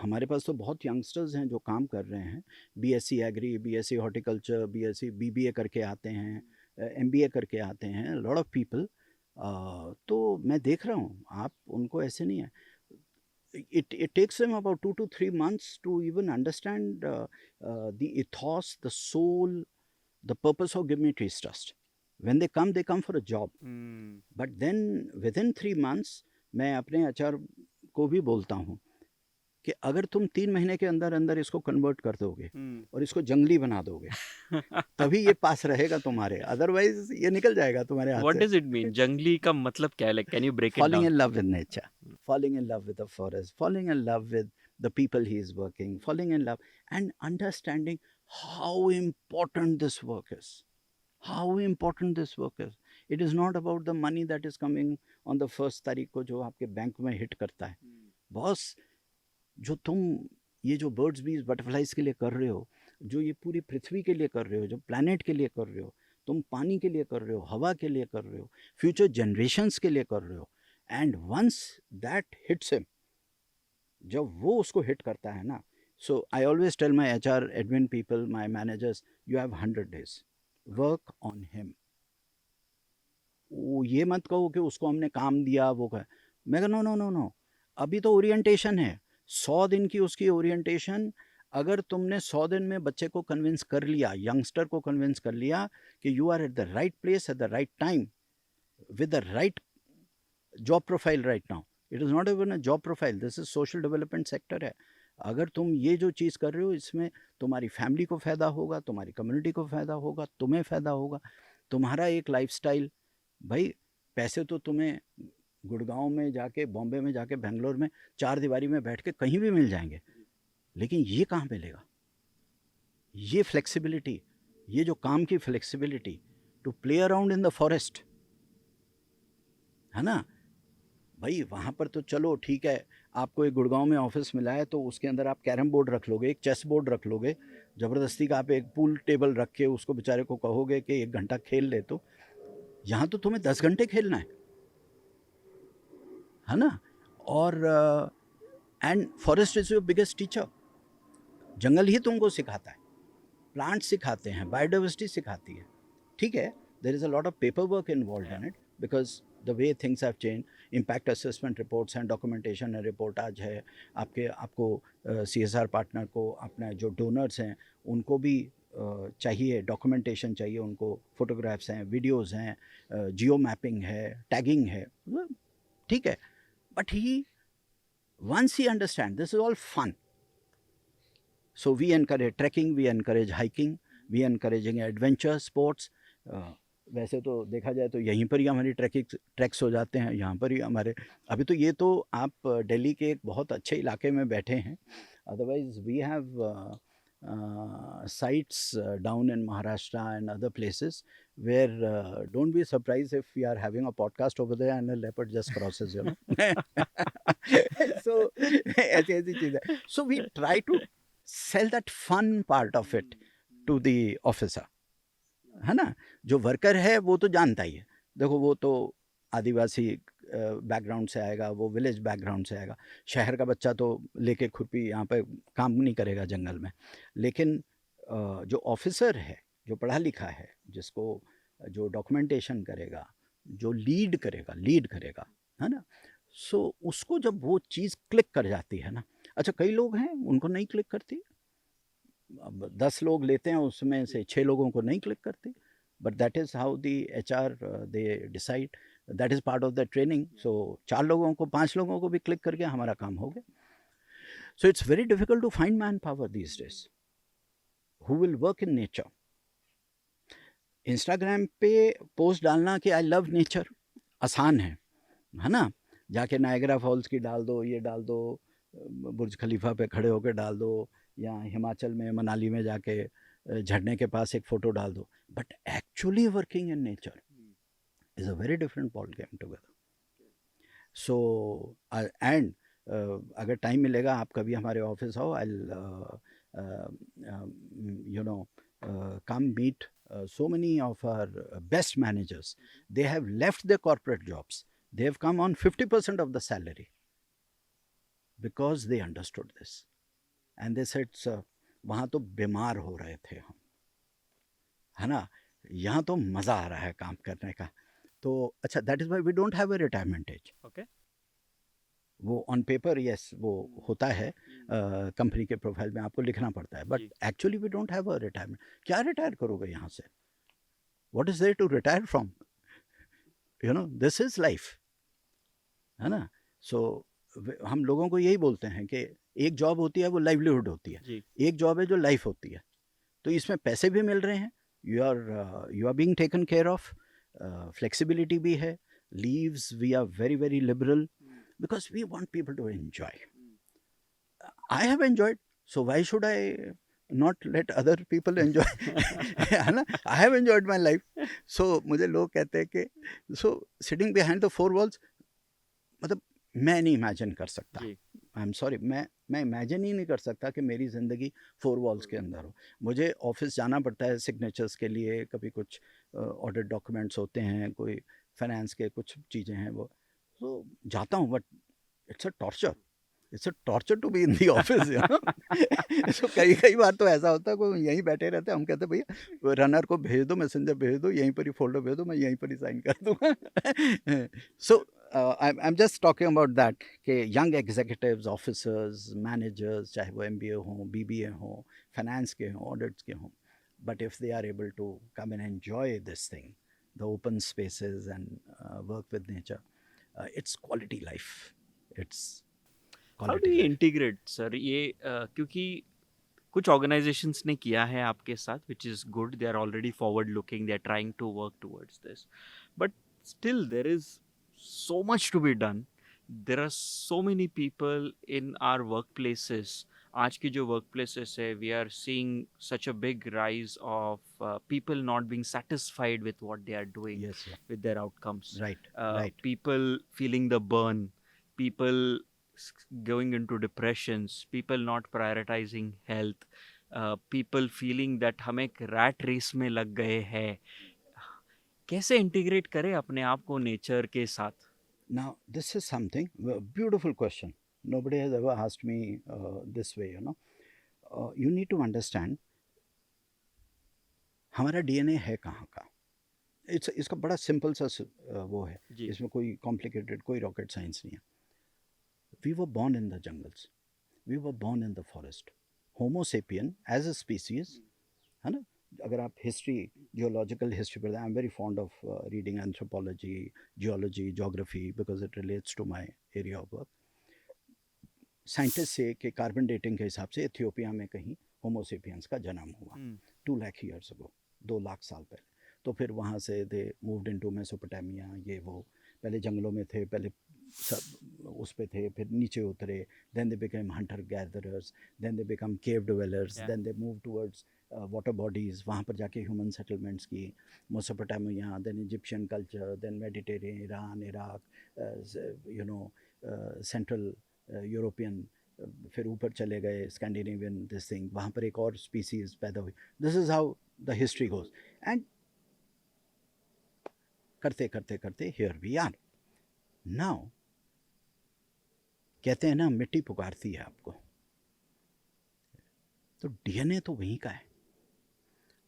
हमारे पास तो बहुत यंगस्टर्स हैं जो काम कर रहे हैं, BSc agri, BSc horticulture, BSc BBA करके आते हैं, एमबीए करके आते हैं, लॉट ऑफ पीपल. तो मैं देख रहा हूँ आप उनको ऐसे नहीं है. it takes them about 2 to 3 months to even understand the ethos, the soul, the purpose of Give Me Trees Trust. When they come for a job. But then within 3 months, मैं अपने HR को भी बोलता हूँ कि अगर तुम 3 महीने के अंदर अंदर इसको कन्वर्ट कर दोगे और इसको जंगली बना दोगे तभी ये पास रहेगा तुम्हारे, अदरवाइज ये निकल जाएगा तुम्हारे हाथ What से. does it mean? जंगली का मतलब क्या है? Like, can you break it Falling down? in love with nature, falling in love with the forest, falling in love with the people he is working, falling in love and understanding how important this work is. How important this work is. It is not about the money that is coming on the first तारीख को जो आपके bank में hit करता है. Boss, जो तुम ये जो बर्ड्स बीज बटरफ्लाइज के लिए कर रहे हो, जो ये पूरी पृथ्वी के लिए कर रहे हो, जो प्लैनेट के लिए कर रहे हो, तुम पानी के लिए कर रहे हो, हवा के लिए कर रहे हो, फ्यूचर जनरेशन्स के लिए कर रहे हो. And once that hits him, जब वो उसको हिट करता है ना, so I always tell my HR admin people, my managers, you have 100 days, work on him. ये मत कहो कि उसको हमने काम दिया वो कर. मैं कहा नो नो नो नो, अभी तो ओरिएंटेशन है, 100 दिन की उसकी ओरिएंटेशन. अगर तुमने 100 दिन में बच्चे को कन्विंस कर लिया, यंगस्टर को कन्विंस कर लिया कि you are at the right place at the right time with the right job profile right now. It is not even a job profile, this is social development sector है. अगर तुम ये जो चीज़ कर रहे हो, इसमें तुम्हारी फैमिली को फ़ायदा होगा, तुम्हारी कम्युनिटी को फ़ायदा होगा, तुम्हें फ़ायदा होगा, तुम्हारा एक लाइफस्टाइल. भाई पैसे तो तुम्हें गुड़गांव में जाके, बॉम्बे में जाके, बेंगलोर में 4 दीवारी में बैठ के कहीं भी मिल जाएंगे, लेकिन ये कहाँ मिलेगा? ये फ्लेक्सिबिलिटी, ये जो काम की flexibility to play around in the forest, है ना भाई. वहाँ पर तो चलो ठीक है, आपको एक गुड़गांव में ऑफिस मिला है तो उसके अंदर आप कैरम बोर्ड रख लोगे, एक चेस बोर्ड रख लोगे, ज़बरदस्ती का आप एक पूल टेबल रख के उसको बेचारे को कहोगे कि 1 घंटा खेल ले. तो यहाँ तो तुम्हें 10 घंटे खेलना है ना. और and forest is your biggest teacher. जंगल ही तुमको सिखाता है, प्लांट सिखाते हैं, बायोडाइवर्सिटी सिखाती है. ठीक है, there is a lot of paper work involve in it because the way things have change. Impact assessment reports and documentation and reportage है. आपको CSR पार्टनर को, अपना जो डोनर्स हैं उनको भी चाहिए, डॉक्यूमेंटेशन चाहिए उनको, फोटोग्राफ्स हैं, वीडियोज़ हैं, जियो मैपिंग है, टैगिंग है. ठीक है, but he once he understands this is all fun, so we encourage trekking, we encourage hiking, we encouraging adventure sports. वैसे तो देखा जाए तो यहीं पर ही हमारी ट्रैक्स हो जाते हैं, यहाँ पर ही हमारे. अभी तो ये तो आप दिल्ली के एक बहुत अच्छे इलाके में बैठे हैं, otherwise we have sites down in Maharashtra and other places where don't be surprised if we are having a podcast over there and a leopard just crosses, you know. So ऐसी चीज़ है. So we try to sell that fun part of it to the officer, है ना. जो worker है वो तो जानता ही है, देखो वो तो आदिवासी बैकग्राउंड से आएगा, वो विलेज बैकग्राउंड से आएगा. शहर का बच्चा तो लेके खुरपी यहाँ पे काम नहीं करेगा जंगल में. लेकिन जो ऑफिसर है, जो पढ़ा लिखा है, जिसको जो डॉक्यूमेंटेशन करेगा, जो लीड करेगा, है ना. सो उसको जब वो चीज़ क्लिक कर जाती है ना. अच्छा, कई लोग हैं उनको नहीं क्लिक करती. अब 10 लोग लेते हैं, उसमें से 6 लोगों को नहीं क्लिक करती. But that is how the HR they decide, that is part of the training. So 4 लोगों को, 5 लोगों को भी क्लिक करके हमारा काम हो गया. So it's very difficult to find man power these days who will work in nature. Instagram पे पोस्ट डालना कि आई लव नेचर आसान है ना. जाके नायग्रा फॉल्स की डाल दो, ये डाल दो, बुर्ज खलीफा पे खड़े होकर डाल दो, या हिमाचल में मनाली में जाके झरने के पास एक फ़ोटो डाल दो. But actually working in nature is a very different ball game together. So and अगर टाइम मिलेगा आप कभी हमारे ऑफिस आओ, I'll come meet so many of our best managers. They have left their corporate jobs. They have come on 50% of the salary because they understood this. And they said, sir, वहाँ तो बीमार हो रहे थे हम, है ना. यहाँ तो मज़ा आ रहा है काम करने का. तो अच्छा, that is why we don't have a retirement age. Okay. वो ऑन पेपर यस वो होता है, कंपनी के प्रोफाइल में आपको लिखना पड़ता है, but ji actually we don't have a retirement. क्या रिटायर करोगे यहाँ से? What is there to retire from? You know this is life, है ना? सो हम लोगों को यही बोलते हैं कि एक जॉब होती है वो लाइवलीहुड होती है, जी एक जॉब है जो लाइफ होती है। तो इसमें पैसे भी मिल रहे हैं, you are being taken care of, flexibility भी है, leaves we are very very liberal because we want people to enjoy. I have enjoyed, so why should I not let other people enjoy? है ना? I have enjoyed my life. So मुझे लोग कहते हैं कि so sitting behind the four walls, मतलब मैं नहीं इमेजिन कर सकता। जी आई एम सॉरी, मैं इमेजिन ही नहीं कर सकता कि मेरी ज़िंदगी फोर वॉल्स के अंदर हो। मुझे ऑफिस जाना पड़ता है सिग्नेचर्स के लिए, कभी कुछ ऑडिट डॉक्यूमेंट्स होते हैं, कोई फाइनेंस के कुछ चीज़ें हैं, वो तो जाता हूँ, but it's a torture to be in the office, you know. So कई कई बार तो ऐसा होता है कि यहीं बैठे रहते हैं, हम कहते हैं भैया रनर को भेज दो, मैसेंजर भेज दो, यहीं पर ही फोल्डर भेज दो, मैं यहीं पर ही साइन कर दूंगा। सो I'm just talking about that कि young executives, officers, managers, चाहे वो MBA हो, BBA हो, finance के हो, audits के हो, but if they are able to come and enjoy this thing, the open spaces and work with nature, it's quality life. It's how do quality you life. Integrate sir ये क्योंकि कुछ ऑर्गेनाइजेशंस ने किया है आपके साथ which is good, they are already forward looking, they are trying to work towards this, but still there is so much to be done, there are so many people in are work places. आज की जो work places है we are seeing such a big rise of people not being satisfied with what they are doing Yes, sir. with their outcomes, Right, right. people feeling the burn, people going into depressions, people not prioritizing health, people feeling that हम एक rat race में लग गए हैं। कैसे integrate करें अपने आप को नेचर के साथ? Now, this is something, beautiful question. Nobody has ever asked me this way, you know. You need to understand हमारा डीएनए है कहाँ का। इसका बड़ा सिंपल सा वो है, जी इसमें कोई कॉम्प्लिकेटेड, कोई रॉकेट साइंस नहीं है। We were born in the jungles, we were born in the forest. Homo sapien as a species, है ना? अगर आप हिस्ट्री, जियोलॉजिकल हिस्ट्री पढ़ते हैं, I am very fond of reading anthropology, geology, geography, because it relates to my area of work. Scientist से कि carbon dating के हिसाब से इथियोपिया में कहीं होमोसेपियंस का जन्म हुआ 2 लाख ईयर्स अगो, 2 लाख साल पहले। तो फिर वहाँ से दे मूव्ड इनटू मेसोपोटामिया, ये वो, पहले जंगलों में थे, पहले सब उस पे थे, फिर नीचे उतरे, then they became hunter gatherers, then they become cave dwellers, या then they move towards water bodies, वहाँ पर जाके ह्यूमन सेटलमेंट्स की, Mesopotamia, then Egyptian culture, then Mediterranean, Iran, Iraq, you know, central European, फिर ऊपर चले गए स्कैंडिनेवियन, दिस थिंग, वहाँ पर एक और स्पीसीज पैदा हुई। This is how the history goes, and करते करते करते हियर वी आर नाउ। कहते हैं ना मिट्टी पुकारती है आपको, तो डीएनए तो वहीं का है।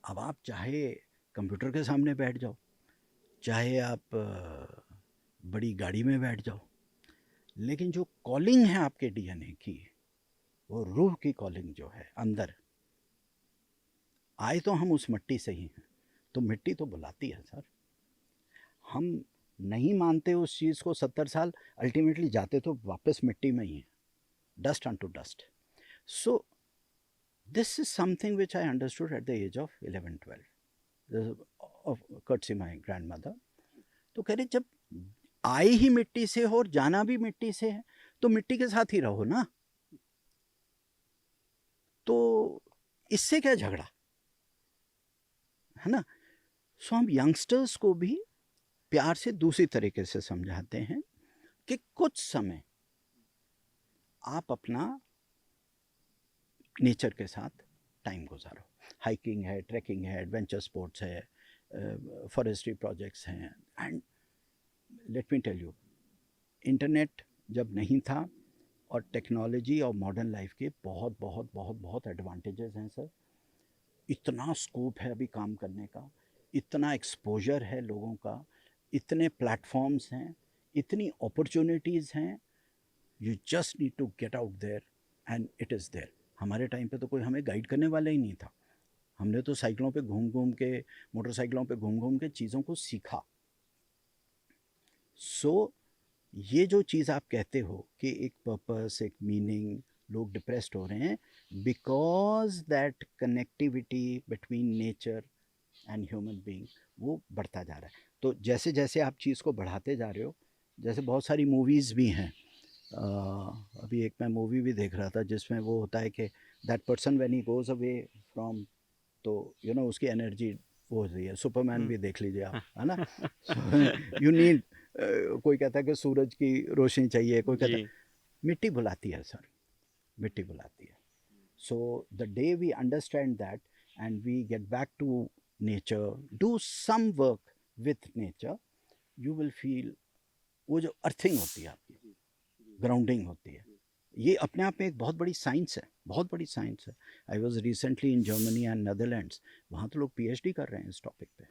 अब आप चाहे कंप्यूटर के सामने बैठ जाओ, चाहे आप बड़ी गाड़ी में बैठ जाओ, लेकिन जो कॉलिंग है आपके डीएनए की, वो रूह की कॉलिंग जो है अंदर, आए तो हम उस मिट्टी से ही हैं, तो मिट्टी तो बुलाती है सर। हम नहीं मानते उस चीज़ को 70 साल, अल्टीमेटली जाते तो वापस मिट्टी में ही हैं, dust on to dust. So this is something which I understood at the age of 11-12 of courtesy my grandmother. तो कह रहे जब आए ही मिट्टी से हो और जाना भी मिट्टी से है, तो मिट्टी के साथ ही रहो ना, तो इससे क्या झगड़ा, है ना? सो हम यंगस्टर्स को भी प्यार से दूसरी तरीके से समझाते हैं कि कुछ समय आप अपना नेचर के साथ टाइम गुजारो। हाइकिंग है, ट्रैकिंग है, एडवेंचर स्पोर्ट्स है, फॉरेस्ट्री प्रोजेक्ट्स हैं, and let me tell you, internet जब नहीं था, और टेक्नोलॉजी और मॉडर्न लाइफ के बहुत बहुत बहुत बहुत एडवांटेजेस हैं सर। इतना स्कोप है अभी काम करने का, इतना एक्सपोजर है लोगों का, इतने प्लेटफॉर्म्स हैं, इतनी अपॉर्चुनिटीज़ हैं you just need to get out there and it is there. हमारे टाइम पे तो कोई हमें गाइड करने वाला ही नहीं था. हमने तो साइकिलों पे घूम घूम के, मोटरसाइकिलों पे घूम घूम के चीज़ों को सीखा. सो ये जो चीज़ आप कहते हो कि एक पर्पस, एक मीनिंग, लोग डिप्रेस्ड हो रहे हैं because that connectivity between nature and human being वो बढ़ता जा रहा है. तो जैसे जैसे आप चीज़ को बढ़ाते जा रहे हो, जैसे बहुत सारी मूवीज़ भी हैं. अभी एक मैं मूवी भी देख रहा था जिसमें वो होता है कि that person when he goes away from, तो यू नो उसकी एनर्जी वो होती है. सुपरमैन भी देख लीजिए आप, है ना. यू नीड, कोई कहता है कि सूरज की रोशनी चाहिए, कोई कहता है जी. मिट्टी बुलाती है सर, मिट्टी बुलाती है. So the day we understand that and we get back to nature, do some work with nature, you will feel वो जो अर्थिंग होती है आपकी, ग्राउंडिंग होती है. ये अपने आप में एक बहुत बड़ी साइंस है, बहुत बड़ी साइंस है. I was recently in Germany and Netherlands, वहाँ तो लोग PhD कर रहे हैं इस टॉपिक पे.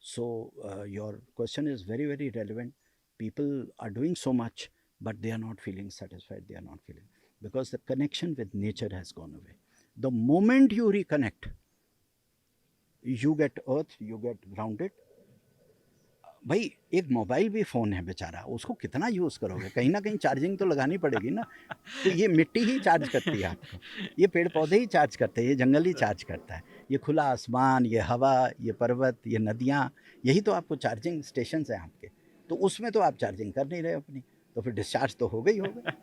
So your question is very very relevant. People are doing so much, but they are not feeling satisfied. They are not feeling, because the connection with nature has gone away. The moment you reconnect, you get earth, you get grounded. भाई एक mobile भी phone है बेचारा, उसको कितना use करोगे, कहीं ना कहीं चार्जिंग तो लगानी पड़ेगी ना. तो ये मिट्टी ही चार्ज करती है आपको, ये पेड़ पौधे ही चार्ज करते हैं, ये जंगल ही चार्ज करता है, ये खुला आसमान, ये हवा, ये पर्वत, ये नदियाँ, यही तो आपको चार्जिंग स्टेशंस हैं आपके. तो उसमें तो आप चार्जिंग कर नहीं रहे अपनी, तो फिर डिस्चार्ज तो हो गई होगा,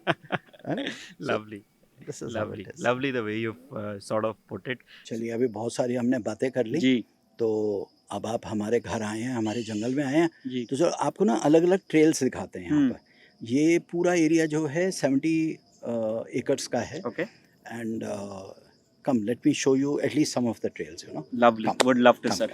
है ना. सो Lovely. This is how Lovely. It is. Lovely the way you've sort of put it. चलिए अभी बहुत सारी हमने बातें कर ली. जी. तो अब आप हमारे घर आए हैं, हमारे जंगल में आए हैं, जी. तो चलो आपको ना अलग अलग ट्रेल्स दिखाते हैं यहाँ हम्म. पर. ये पूरा एरिया जो है 70 एकर्स का है. Okay. And come let me show you at least some of the trails, you know. Lovely. Would love to, sir.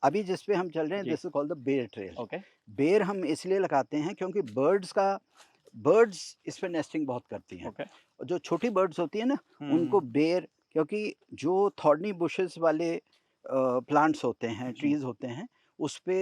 अभी जिस पे हम चल रहे हैं, जी. दिस इज कॉल्ड द बेर ट्रेल. Okay. बेर हम इसलिए लगाते हैं क्योंकि बर्ड्स इस पे नेस्टिंग बहुत करती हैं. Okay. और जो छोटी बर्ड्स होती है ना, उनको बेर, क्योंकि जो थॉर्नी बुशेस वाले प्लांट्स होते हैं, जी. ट्रीज होते हैं, उस पे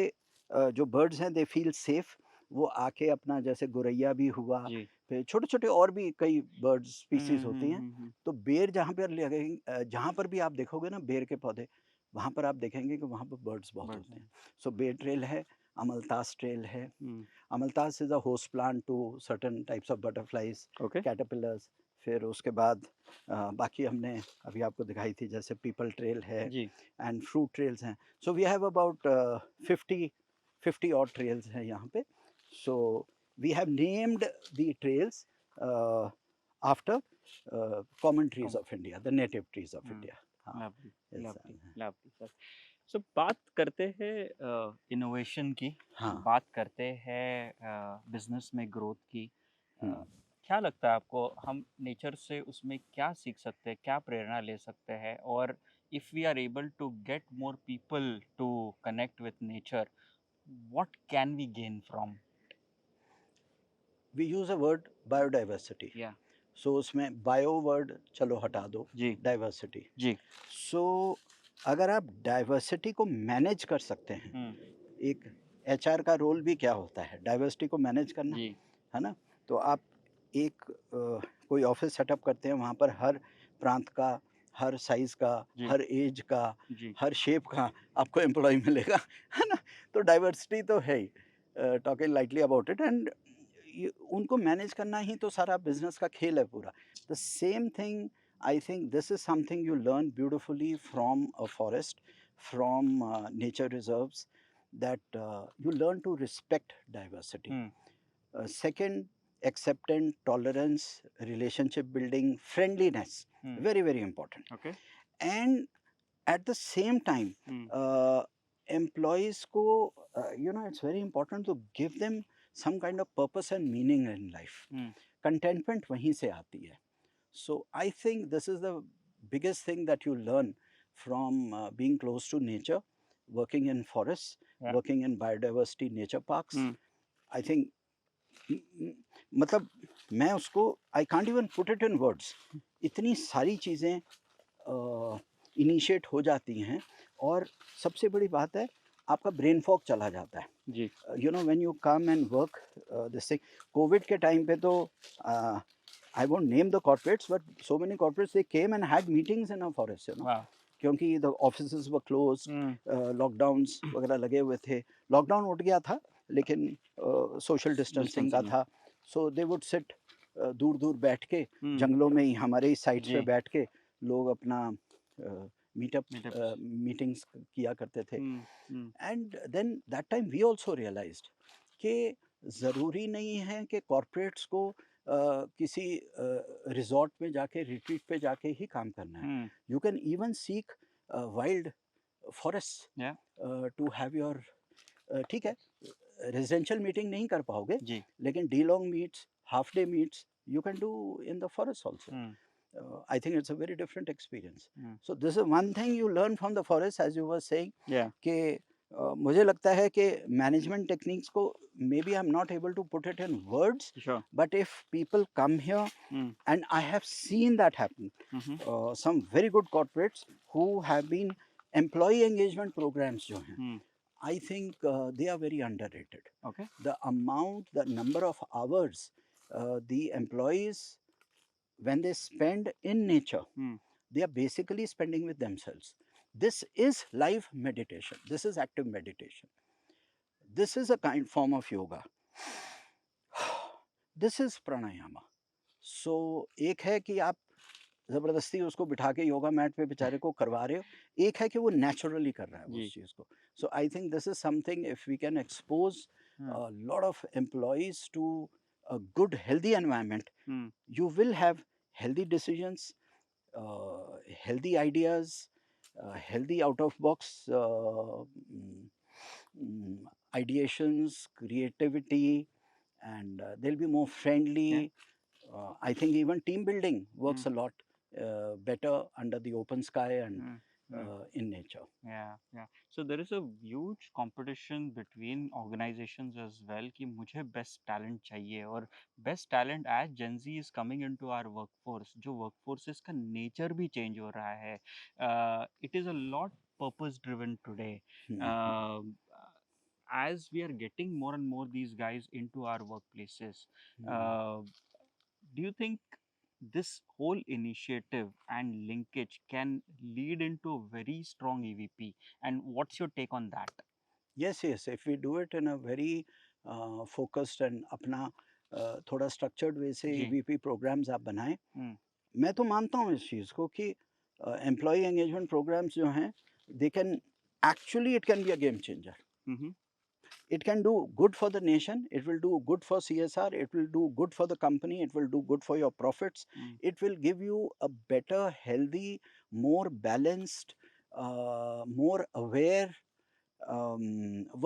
जो बर्ड्स हैं दे फील सेफ. वो आके अपना, जैसे गोरैया भी हुआ, जी. फिर छोटे छोटे और भी कई बर्ड स्पीसीज होती हैं. तो बेर जहाँ पर लगेंगे, जहाँ पर भी आप देखोगे ना बेर के पौधे, वहाँ पर आप देखेंगे कि वहाँ पर बर्ड्स बहुत Birds होते हैं. सो बेर ट्रेल है, अमलतास ट्रेल है. Hmm. Amaltas is a host plant to certain types of butterflies, Okay. Caterpillars. फिर उसके बाद बाकी हमने अभी आपको दिखाई थी, जैसे पीपल ट्रेल है जी. एंड फ्रूट ट्रेल्स हैं. सो वी हैव अबाउट 50 और ट्रेल्स हैं यहाँ पे. So we have named the trails after common trees of India, the native trees of India. Lovely. Yes, Lovely. Lovely, sir. So बात करते हैं innovation की, हाँ. बात करते हैं बिजनेस में ग्रोथ की. हम्म. क्या लगता है आपको, हम नेचर से उसमें क्या सीख सकते हैं, क्या प्रेरणा ले सकते हैं, और if we are able to get more people to connect with nature, what can we gain from? We use a word biodiversity. Yeah. So उसमें बायो वर्ड चलो हटा दो, जी. डाइवर्सिटी. जी. सो अगर आप डाइवर्सिटी को मैनेज कर सकते हैं, एक HR का रोल भी क्या होता है, डाइवर्सिटी को मैनेज करना, जी. है ना. तो आप एक कोई ऑफिस सेटअप करते हैं, वहाँ पर हर प्रांत का, हर साइज का, जी. हर एज का, जी. हर शेप का आपको एम्प्लॉय मिलेगा, है ना. तो डाइवर्सिटी तो है ही, talking lightly about it. And उनको मैनेज करना ही तो सारा बिजनेस का खेल है पूरा. The same thing, I think this is something you learn beautifully from a forest, from nature reserves, that you learn to respect diversity. Second, acceptance, tolerance, relationship building, friendliness, very very important. Okay. And at the same time, employees ko, it's very important to give them some kind of purpose and meaning in life. Contentment wahin se aati hai. So I think this is the biggest thing that you learn from being close to nature, working in forests, working in biodiversity nature parks. I think मतलब मैं उसको, I can't even put it in words. इतनी सारी चीज़ें initiate हो जाती हैं. और सबसे बड़ी बात है, आपका ब्रेन फॉग चला जाता है। जी। You know when you come and work this thing, COVID के टाइम पे तो I won't name the corporates but so many corporates they came and had meetings in a forest, you know, वाह! क्योंकि the offices were closed, hmm, lockdowns वगैरह लगे हुए थे। Lockdown उठ गया था लेकिन सोशल डिस्टेंसिंग का डिस्टेंसिंग में। था, सो दे वुड सिट दूर दूर बैठ के, हुँ, जंगलों में ही हमारे ही साइट्स पे जी, बैठ के लोग अपना मीटअप मीटअप्स। मीटिंग्स किया करते थे। Hmm, hmm, and then that time we also realised कि ज़रूरी नहीं है कि कॉर्पोरेट्स को किसी रिज़ॉर्ट में जाके, रिट्रीट पे जाके ही काम करना है। Hmm, you can even seek wild forest या टू हैव योर, ठीक है, रेजिडेंशियल मीटिंग नहीं कर पाओगे, जी, लेकिन day long meets, half day meets you can do in the forest also. Hmm, I think it's a very different experience. Hmm, So this is one thing you learn from the forest, as you were saying, या कि मुझे लगता है कि management techniques को maybe I'm not able to put it in words, sure. but if people come here, hmm, and I have seen that happen, hmm, hmm, some very good corporates who have been employee engagement programs जो हैं, हुँ, I think they are very underrated. Okay, The amount, the number of hours the employees, when they spend in nature, hmm, they are basically spending with themselves. This is live meditation. This is active meditation. This is a kind form of yoga. This is pranayama. So एक है कि आप ज़बरदस्ती उसको बिठा के yoga mat पे बेचारे को करवा रहे हो, एक है कि वो नेचुरली कर रहा है जी, उस चीज़ को। So I think this is something, if we can expose हाँ, lot of employees to a good healthy environment, hmm, you will have healthy decisions, healthy ideas, healthy out of box ideations, creativity, and they'll be more या friendly. I think even team building hmm, works a lot better under the open sky and hmm, hmm, in nature. Yeah so there is a huge competition between organisations as well कि मुझे best talent चाहिए और best talent as gen Z is coming into our workforce जो workforces का nature भी change हो रहा है। It is a lot purpose driven today. Mhm. As we are getting more and more these guys into our workplaces, Mhm. uh, do you think this whole initiative and linkage can lead into a very strong EVP? And what's your take on that? Yes, yes. If we do it in a very focused and अपना थोड़ा structured way से जी, EVP programs आप बनाएं, हुँ, मैं तो मानता हूँ इस चीज़ को कि एम्प्लॉई एंगेजमेंट प्रोग्राम्स जो हैं, they can actually, it can be a game changer. Hmm, hmm, It can do good for the nation, it will do good for CSR, it will do good for the company, it will do good for your profits, hmm, it will give you a better, healthy, more balanced, more aware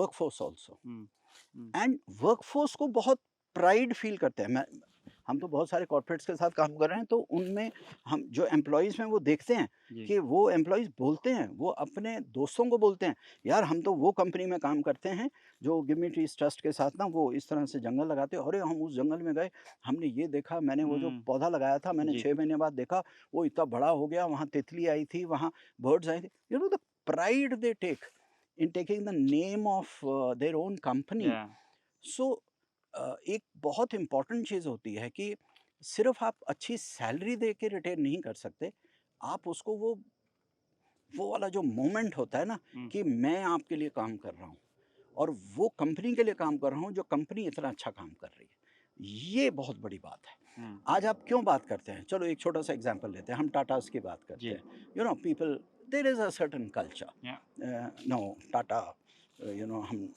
workforce also. Hmm, hmm, and workforce को बहुत pride feel करते हैं। मैं हम तो बहुत सारे corporates के साथ काम कर रहे हैं, तो उनमें हम जो एम्प्लॉइज़ हैं वो देखते हैं जी, कि वो एम्प्लॉइज़ बोलते हैं, वो अपने दोस्तों को बोलते हैं, यार हम तो वो कंपनी में काम करते हैं जो गिव मी ट्रीज ट्रस्ट के साथ ना वो इस तरह से जंगल लगाते हैं। अरे हम उस जंगल में गए, हमने ये देखा, मैंने वो जो हुँ, पौधा लगाया था, मैंने जी, 6 महीने बाद देखा वो इतना बड़ा हो गया, वहाँ तितली आई थी, वहाँ बर्ड्स आई थी। You know the pride they take in taking the name of their own company. या, सो एक बहुत इम्पॉर्टेंट चीज़ होती है कि सिर्फ आप अच्छी सैलरी दे के रिटेन नहीं कर सकते, आप उसको वो वाला जो मोमेंट होता है ना, हुँ, कि मैं आपके लिए काम कर रहा हूँ और वो कंपनी के लिए काम कर रहा हूँ जो कंपनी इतना अच्छा काम कर रही है, ये बहुत बड़ी बात है। हुँ, आज आप क्यों बात करते हैं, चलो एक छोटा सा एग्जांपल लेते हैं, हम टाटास की बात करते जी, हैं। You know people, there is a certain या, culture, no Tata, you know हम,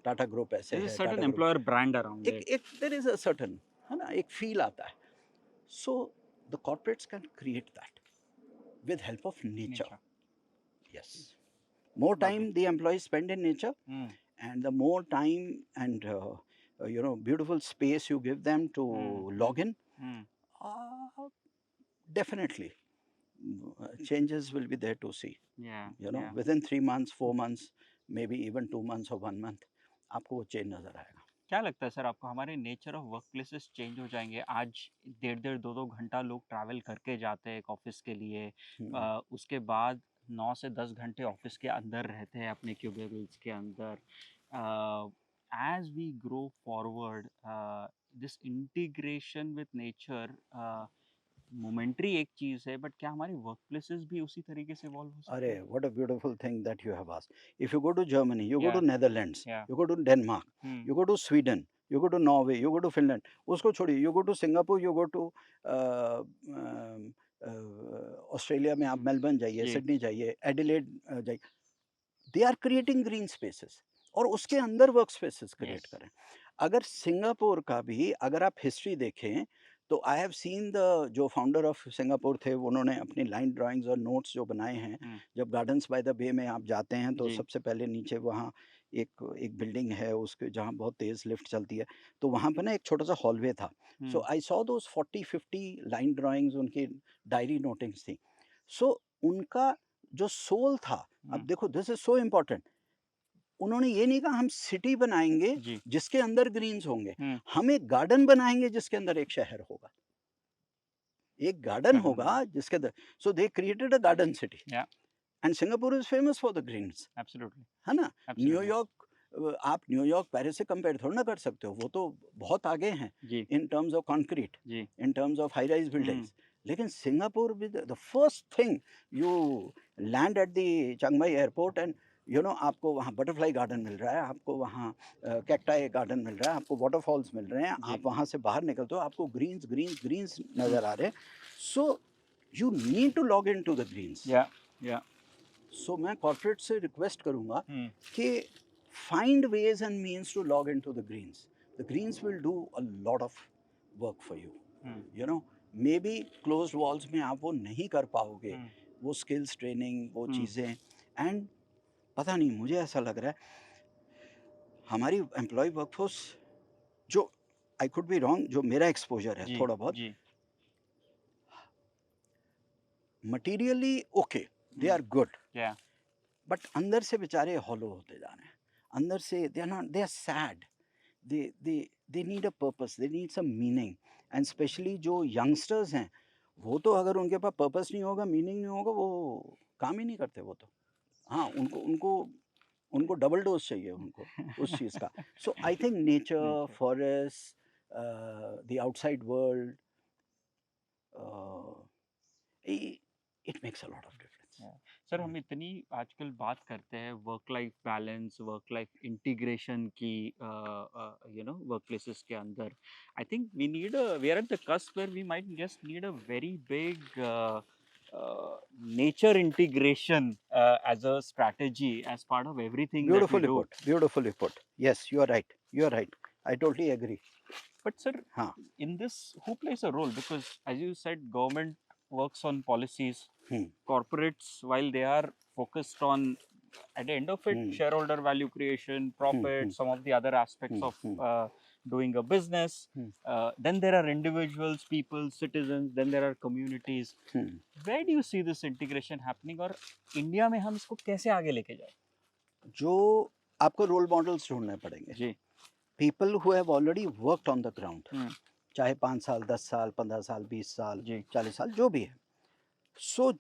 टाटा ग्रुप ऐसे देयर इज़ है, certain Tata group, employer brand around एक इट। एक देयर इज अ सर्टन, है ना, एक फील आता है। So the corporates can create that with help of nature. Nature, Yes, more time lovely, the employees spend in nature, hmm, and the more time and beautiful space you give them to hmm, hmm, log in, hmm, uh, definitely changes will be there to see. या, You know, या। within 3 months, 4 months, maybe even 2 months or 1 month, आपको वो change नजर आएगा। क्या लगता है sir आपको हमारे nature of work places change हो जाएंगे? आज डेढ़ डेढ़ दो दो घंटा लोग ट्रैवल करके जाते हैं एक ऑफिस के लिए, हम्म, उसके बाद 9 से 10 घंटे ऑफिस के अंदर रहते हैं अपने क्यूबिकल्स के अंदर. As we grow forward, this integration with nature, momentary एक चीज है, बट क्या हमारे वर्क प्लेसेस भी उसी तरीके से इवॉल्व हो सकते अरे हैं? what a beautiful thing that you have asked. If you go to Germany, you go Yeah, to Netherlands, yeah. you go to Denmark, you go to Sweden, you go to Norway, you go to Finland. उसको छोड़िए, you go to Singapore, you go to uh, um, Australia में आप Melbourne जाइए, जी. Sydney जाइए, Adelaide जाइए. They are creating green spaces और उसके अंदर वर्क स्पेसेस क्रिएट Yes. करें. अगर सिंगापुर का भी अगर आप हिस्ट्री देखें तो आई हैव सीन द जो फाउंडर ऑफ सिंगापुर थे उन्होंने अपनी लाइन ड्राइंग्स और नोट्स जो बनाए हैं. जब गार्डन्स बाय द बे में आप जाते हैं तो जी. सबसे पहले नीचे वहाँ एक बिल्डिंग है उसके जहाँ बहुत तेज़ लिफ्ट चलती है, तो वहाँ पर ना एक छोटा सा हॉलवे था. So I saw those 40-50 line drawings, उनकी डायरी नोटिंग्स थी. सो उनका जो सोल था, अब देखो दिस इज सो इम्पोर्टेंट, उन्होंने ये नहीं कहा हम सिटी बनाएंगे जी. जिसके अंदर ग्रीन्स होंगे, हम्म. हम एक गार्डन बनाएंगे जिसके अंदर एक शहर होगा, एक गार्डन Garden होगा होगा. जिसके अंदर. So they created a garden city Yeah, and Singapore is famous for the greens, absolutely. है ना. Absolutely. न्यूयॉर्क, आप न्यूयॉर्क पेरिस से कंपेयर थोड़ा ना कर सकते हो, वो तो बहुत आगे हैं जी. इन टर्म्स ऑफ कंक्रीट, जी. In terms of high rise buildings. लेकिन Singapore with the first thing you land at the Changi airport and you know आपको वहाँ बटरफ्लाई गार्डन मिल रहा है, आपको वहाँ कैक्टाई गार्डन मिल रहा है, आपको वाटरफॉल्स मिल रहे हैं, जी. आप वहाँ से बाहर निकलते हो आपको ग्रीन्स ग्रीन्स ग्रीन्स नज़र आ रहे हैं. So you need to log in to the greens. Yeah, yeah. So मैं कॉर्पोरेट से रिक्वेस्ट करूँगा Hmm. कि find ways and means to log into the greens. The greens will do a lot of work for you. Hmm. You know, maybe closed walls में आप वो नहीं कर पाओगे, Hmm. वो skills training, वो Hmm. चीज़ें. And पता नहीं, मुझे ऐसा लग रहा है हमारी एम्प्लॉय वर्कफोर्स जो, आई कुड बी रॉन्ग, जो मेरा एक्सपोजर है जी. थोड़ा बहुत, जी. Materially okay, they are good, Yeah. But अंदर से बेचारे हॉलो होते जा रहे हैं. अंदर से they are sad, they need a purpose, they need some meaning. And especially जो youngsters हैं, वो तो अगर उनके पास पर्पस नहीं होगा, मीनिंग नहीं होगा, वो काम ही नहीं करते वो तो. हाँ, उनको उनको उनको डबल डोज चाहिए उनको उस चीज़ का. So I think nature, Nature. Forest, the outside world, it makes a lot of difference. Sir, हम इतनी आजकल बात करते हैं work life balance, work life integration की, वर्क प्लेसेस के अंदर. I think we are at the cusp where we might just need a very big nature integration as a strategy, as part of everything that we Beautifully do. put, beautifully put. Yes, you are right, you are right. I totally agree. But sir, हाँ. in this, who plays a role? Because as you said, government works on policies. Corporates, while they are focused on, at the end of it, shareholder value creation, profit, some of the other aspects of doing a business. Then there are individuals, people, citizens, then there are communities. Where do you see this integration happening, और India में हम इसको कैसे आगे लेके जाए? जो आपको रोल मॉडल्स ढूंढने पड़ेंगे. जी. People who have already worked on the ground, चाहे 5 साल, 10 साल, 15 साल, 20 साल, 40 साल, जो भी है. सो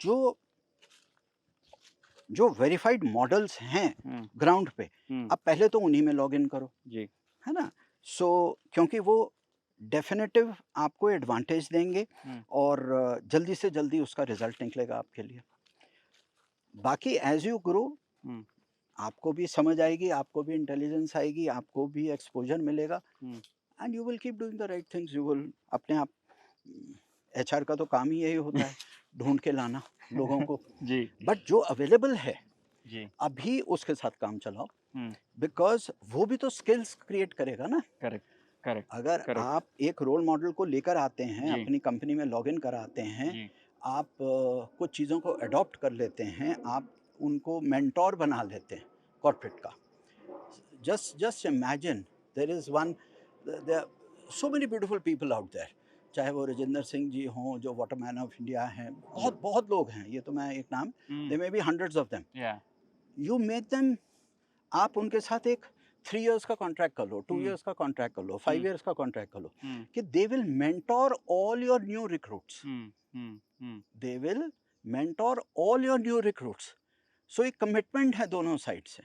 जो वेरीफाइड मॉडल्स हैं ग्राउंड पे, अब पहले तो उन्हीं में लॉग इन करो जी. है ना. सो क्योंकि वो डेफिनेटिव आपको एडवांटेज देंगे और जल्दी से जल्दी उसका रिजल्ट निकलेगा आपके लिए. बाकी एज यू ग्रो आपको भी समझ आएगी, आपको भी इंटेलिजेंस आएगी, आपको भी एक्सपोजर मिलेगा, and you will keep doing the right things. You will अपने आप, एचआर का तो काम ही यही होता है ढूंढ के लाना लोगों को. जी. बट जो अवेलेबल है जी. अभी उसके साथ काम चलाओ, बिकॉज वो भी तो स्किल्स क्रिएट करेगा ना. Correct, correct. अगर आप एक रोल मॉडल को लेकर आते हैं, जी. अपनी कंपनी में लॉग इन कराते हैं, जी. आप कुछ चीज़ों को अडॉप्ट कर लेते हैं, आप उनको मेंटोर बना लेते हैं कॉर्पोरेट का. Just imagine, there is one, there so many beautiful people out there, चाहे वो राजेंद्र सिंह जी हों जो वाटरमैन ऑफ इंडिया हैं, बहुत बहुत लोग हैं, ये तो मैं एक नाम, they may be hundreds of them. You make them, आप उनके साथ एक 3 years का कॉन्ट्रैक्ट कर लो, 2 years का कॉन्ट्रैक्ट कर लो, 5 years का कॉन्ट्रैक्ट कर लो, कि they will mentor all your new recruits. They will mentor all your new recruits. So एक कमिटमेंट है दोनों साइड से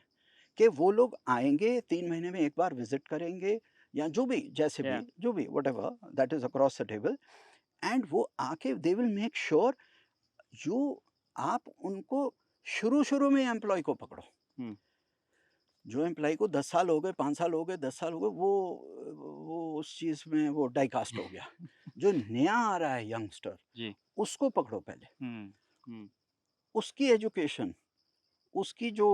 कि वो लोग आएंगे 3 महीने में एक बार विजिट करेंगे या जो भी जैसे Yeah. भी जो भी what ever that is across the table and वो आके they will make sure you आप उनको शुरू में एम्प्लॉय को पकड़ो हम्म, जो एम्प्लॉय को 10 साल हो गए 5 साल हो गए 10 साल हो गए वो उस चीज़ में वो डाइकास्ट हो गया जो नया आ रहा है यंगस्टर जी। उसको पकड़ो पहले हम्म, उसकी एजुकेशन उसकी जो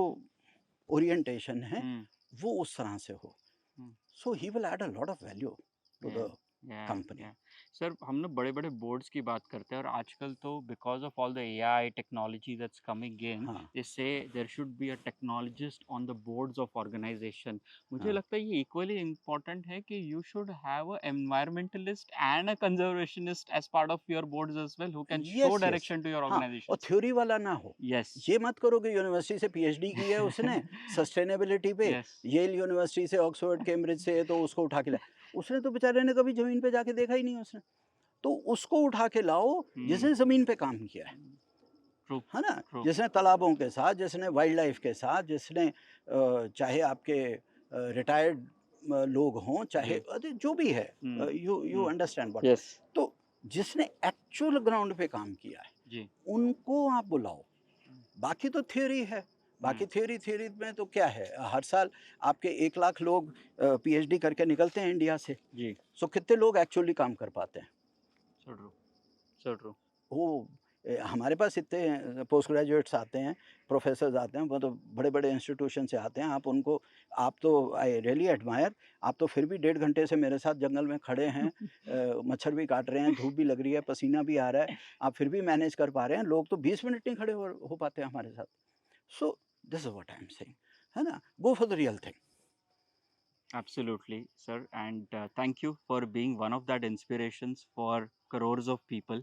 ओरिएंटेशन है हम्म, वो उस तरह से हो hmm, so he will add a lot of value to the company sir हम लोग बड़े बड़े बोर्ड्स की बात करते हैं और आजकल तो because of all the AI technology that's coming in हाँ they say there should be a technologist on the boards of organisation. मुझे हाँ लगता है ये इक्वली इम्पोर्टेंट है कि you should have a environmentalist and a conservationist as part of your boards as well who can show yes yes direction to your हाँ और organisation. Theory वाला ना हो यस ये मत करो कि यूनिवर्सिटी से पीएचडी की है उसने सस्टेनेबिलिटी पे यस येल यूनिवर्सिटी से ऑक्सफोर्ड कैम्ब्रिज से तो उसको उठा के लाया उसने तो बेचारे ने कभी जमीन पे जाके देखा ही नहीं उसने तो उसको उठा के लाओ जिसने जमीन पे काम किया ट्रू है ना ट्रू जिसने तालाबों के साथ जिसने वाइल्ड लाइफ के साथ जिसने चाहे आपके रिटायर्ड लोग हों चाहे अरे जो भी है यू अंडरस्टैंड व्हाट यस तो जिसने एक्चुअल ग्राउंड पे काम किया है जी उनको आप बुलाओ बाकी तो थ्योरी है बाकी थ्योरी में तो क्या है हर साल आपके 1 लाख लोग पीएचडी करके निकलते हैं इंडिया से जी सो कितने लोग एक्चुअली काम कर पाते हैं सो ट्रू सो ट्रू वो हमारे पास इतने पोस्ट ग्रेजुएट्स आते हैं प्रोफेसर्स आते हैं वो तो बड़े बड़े इंस्टीट्यूशन से आते हैं आप उनको आप तो आई रियली एडमायर आप तो फिर भी 1.5 घंटे से मेरे साथ जंगल में खड़े हैं मच्छर भी काट रहे हैं धूप भी लग रही है पसीना भी आ रहा है आप फिर भी मैनेज कर पा रहे हैं लोग तो 20 मिनट नहीं खड़े हो पाते हैं हमारे साथ सो this is what I am saying है ना go for the real thing Absolutely, sir. And thank you for being one of that inspirations for crores of people.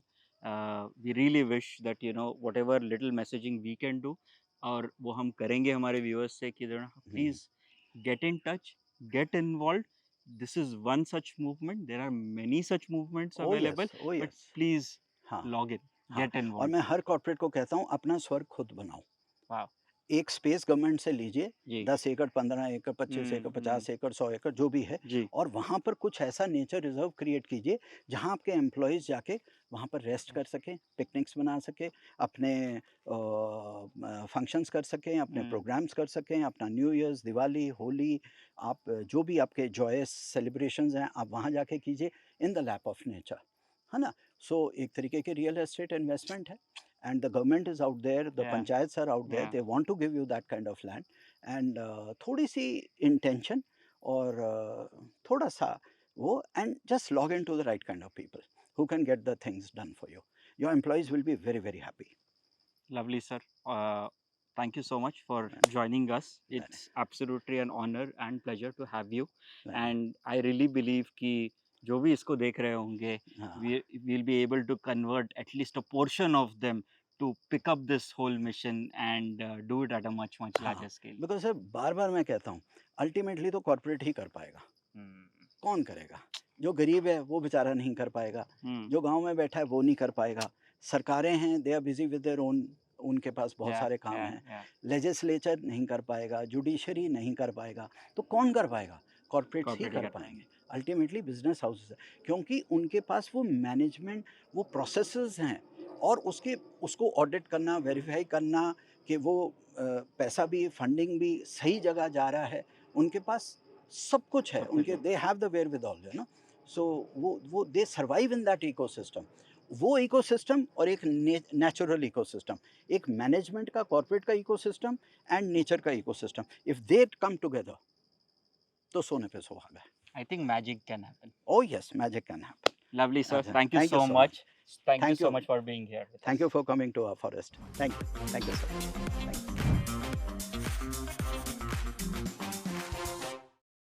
We really wish that whatever little messaging we can do, और वो हम करेंगे हमारे viewers से कि please get in touch, get involved. This is one such movement. There are many such movements available, oh but yes please हाँ log in, हाँ get और involved. मैं हर कॉर्पोरेट को कहता हूँ अपना स्वर्ग खुद बनाओ Wow. एक स्पेस गवर्नमेंट से लीजिए जी 10 एकड़ 15 एकड़ 25 एकड़ 50 एकड़ 100 एकड़ जो भी है जी और वहाँ पर कुछ ऐसा नेचर रिजर्व क्रिएट कीजिए जहाँ आपके एम्प्लॉयज़ जाके वहाँ पर रेस्ट कर सकें पिकनिक्स बना सकें अपने फंक्शंस कर सकें अपने प्रोग्राम्स कर सकें अपना न्यू ईयर्स दिवाली होली आप जो भी आपके जॉयस सेलिब्रेशंस हैं आप वहाँ जाके कीजिए in the lap of nature है ना सो एक तरीके की रियल एस्टेट इन्वेस्टमेंट है and the government is out there the Yeah. panchayats are out there Yeah. they want to give you that kind of land and थोड़ी सी intention और थोड़ा सा वो and just log into the right kind of people who can get the things done for you your employees will be very very happy Lovely, sir. Thank you so much for joining us. It's absolutely an honor and pleasure to have you. And I really believe कि जो भी इसको देख रहे होंगे, we'll be able to convert at least a portion of them to pick up this whole mission and do it at a much larger scale. because sir बार बार मैं कहता हूँ अल्टीमेटली तो कॉर्पोरेट ही कर पाएगा कौन करेगा जो गरीब है वो बेचारा नहीं कर पाएगा जो गांव में बैठा है वो नहीं कर पाएगा सरकारें हैं they are busy with their own उनके पास बहुत सारे काम हैं लेजिस्लेचर नहीं कर पाएगा जुडिशरी नहीं कर पाएगा तो कौन कर पाएगा कॉर्पोरेट्स ही कर पाएंगे अल्टीमेटली बिजनेस हाउसेस है क्योंकि उनके पास वो मैनेजमेंट वो प्रोसेसेस हैं और उसको ऑडिट करना वेरीफाई करना कि वो पैसा भी फंडिंग भी सही जगह जा रहा है उनके पास सब कुछ है उनके they have the wherewithal you know so वो they survive in that ecosystem वो इकोसिस्टम और एक नेचुरल इकोसिस्टम एक मैनेजमेंट का कॉर्पोरेट का इकोसिस्टम एंड नेचर का ecosystem if they come together तो सोने पे सुहागा है I think magic can happen. Oh yes, magic can happen. Lovely, sir. Thank you so much. Thank you so much for being here. Thank you for coming to our forest. Thank you. Thank you, sir. Thank you.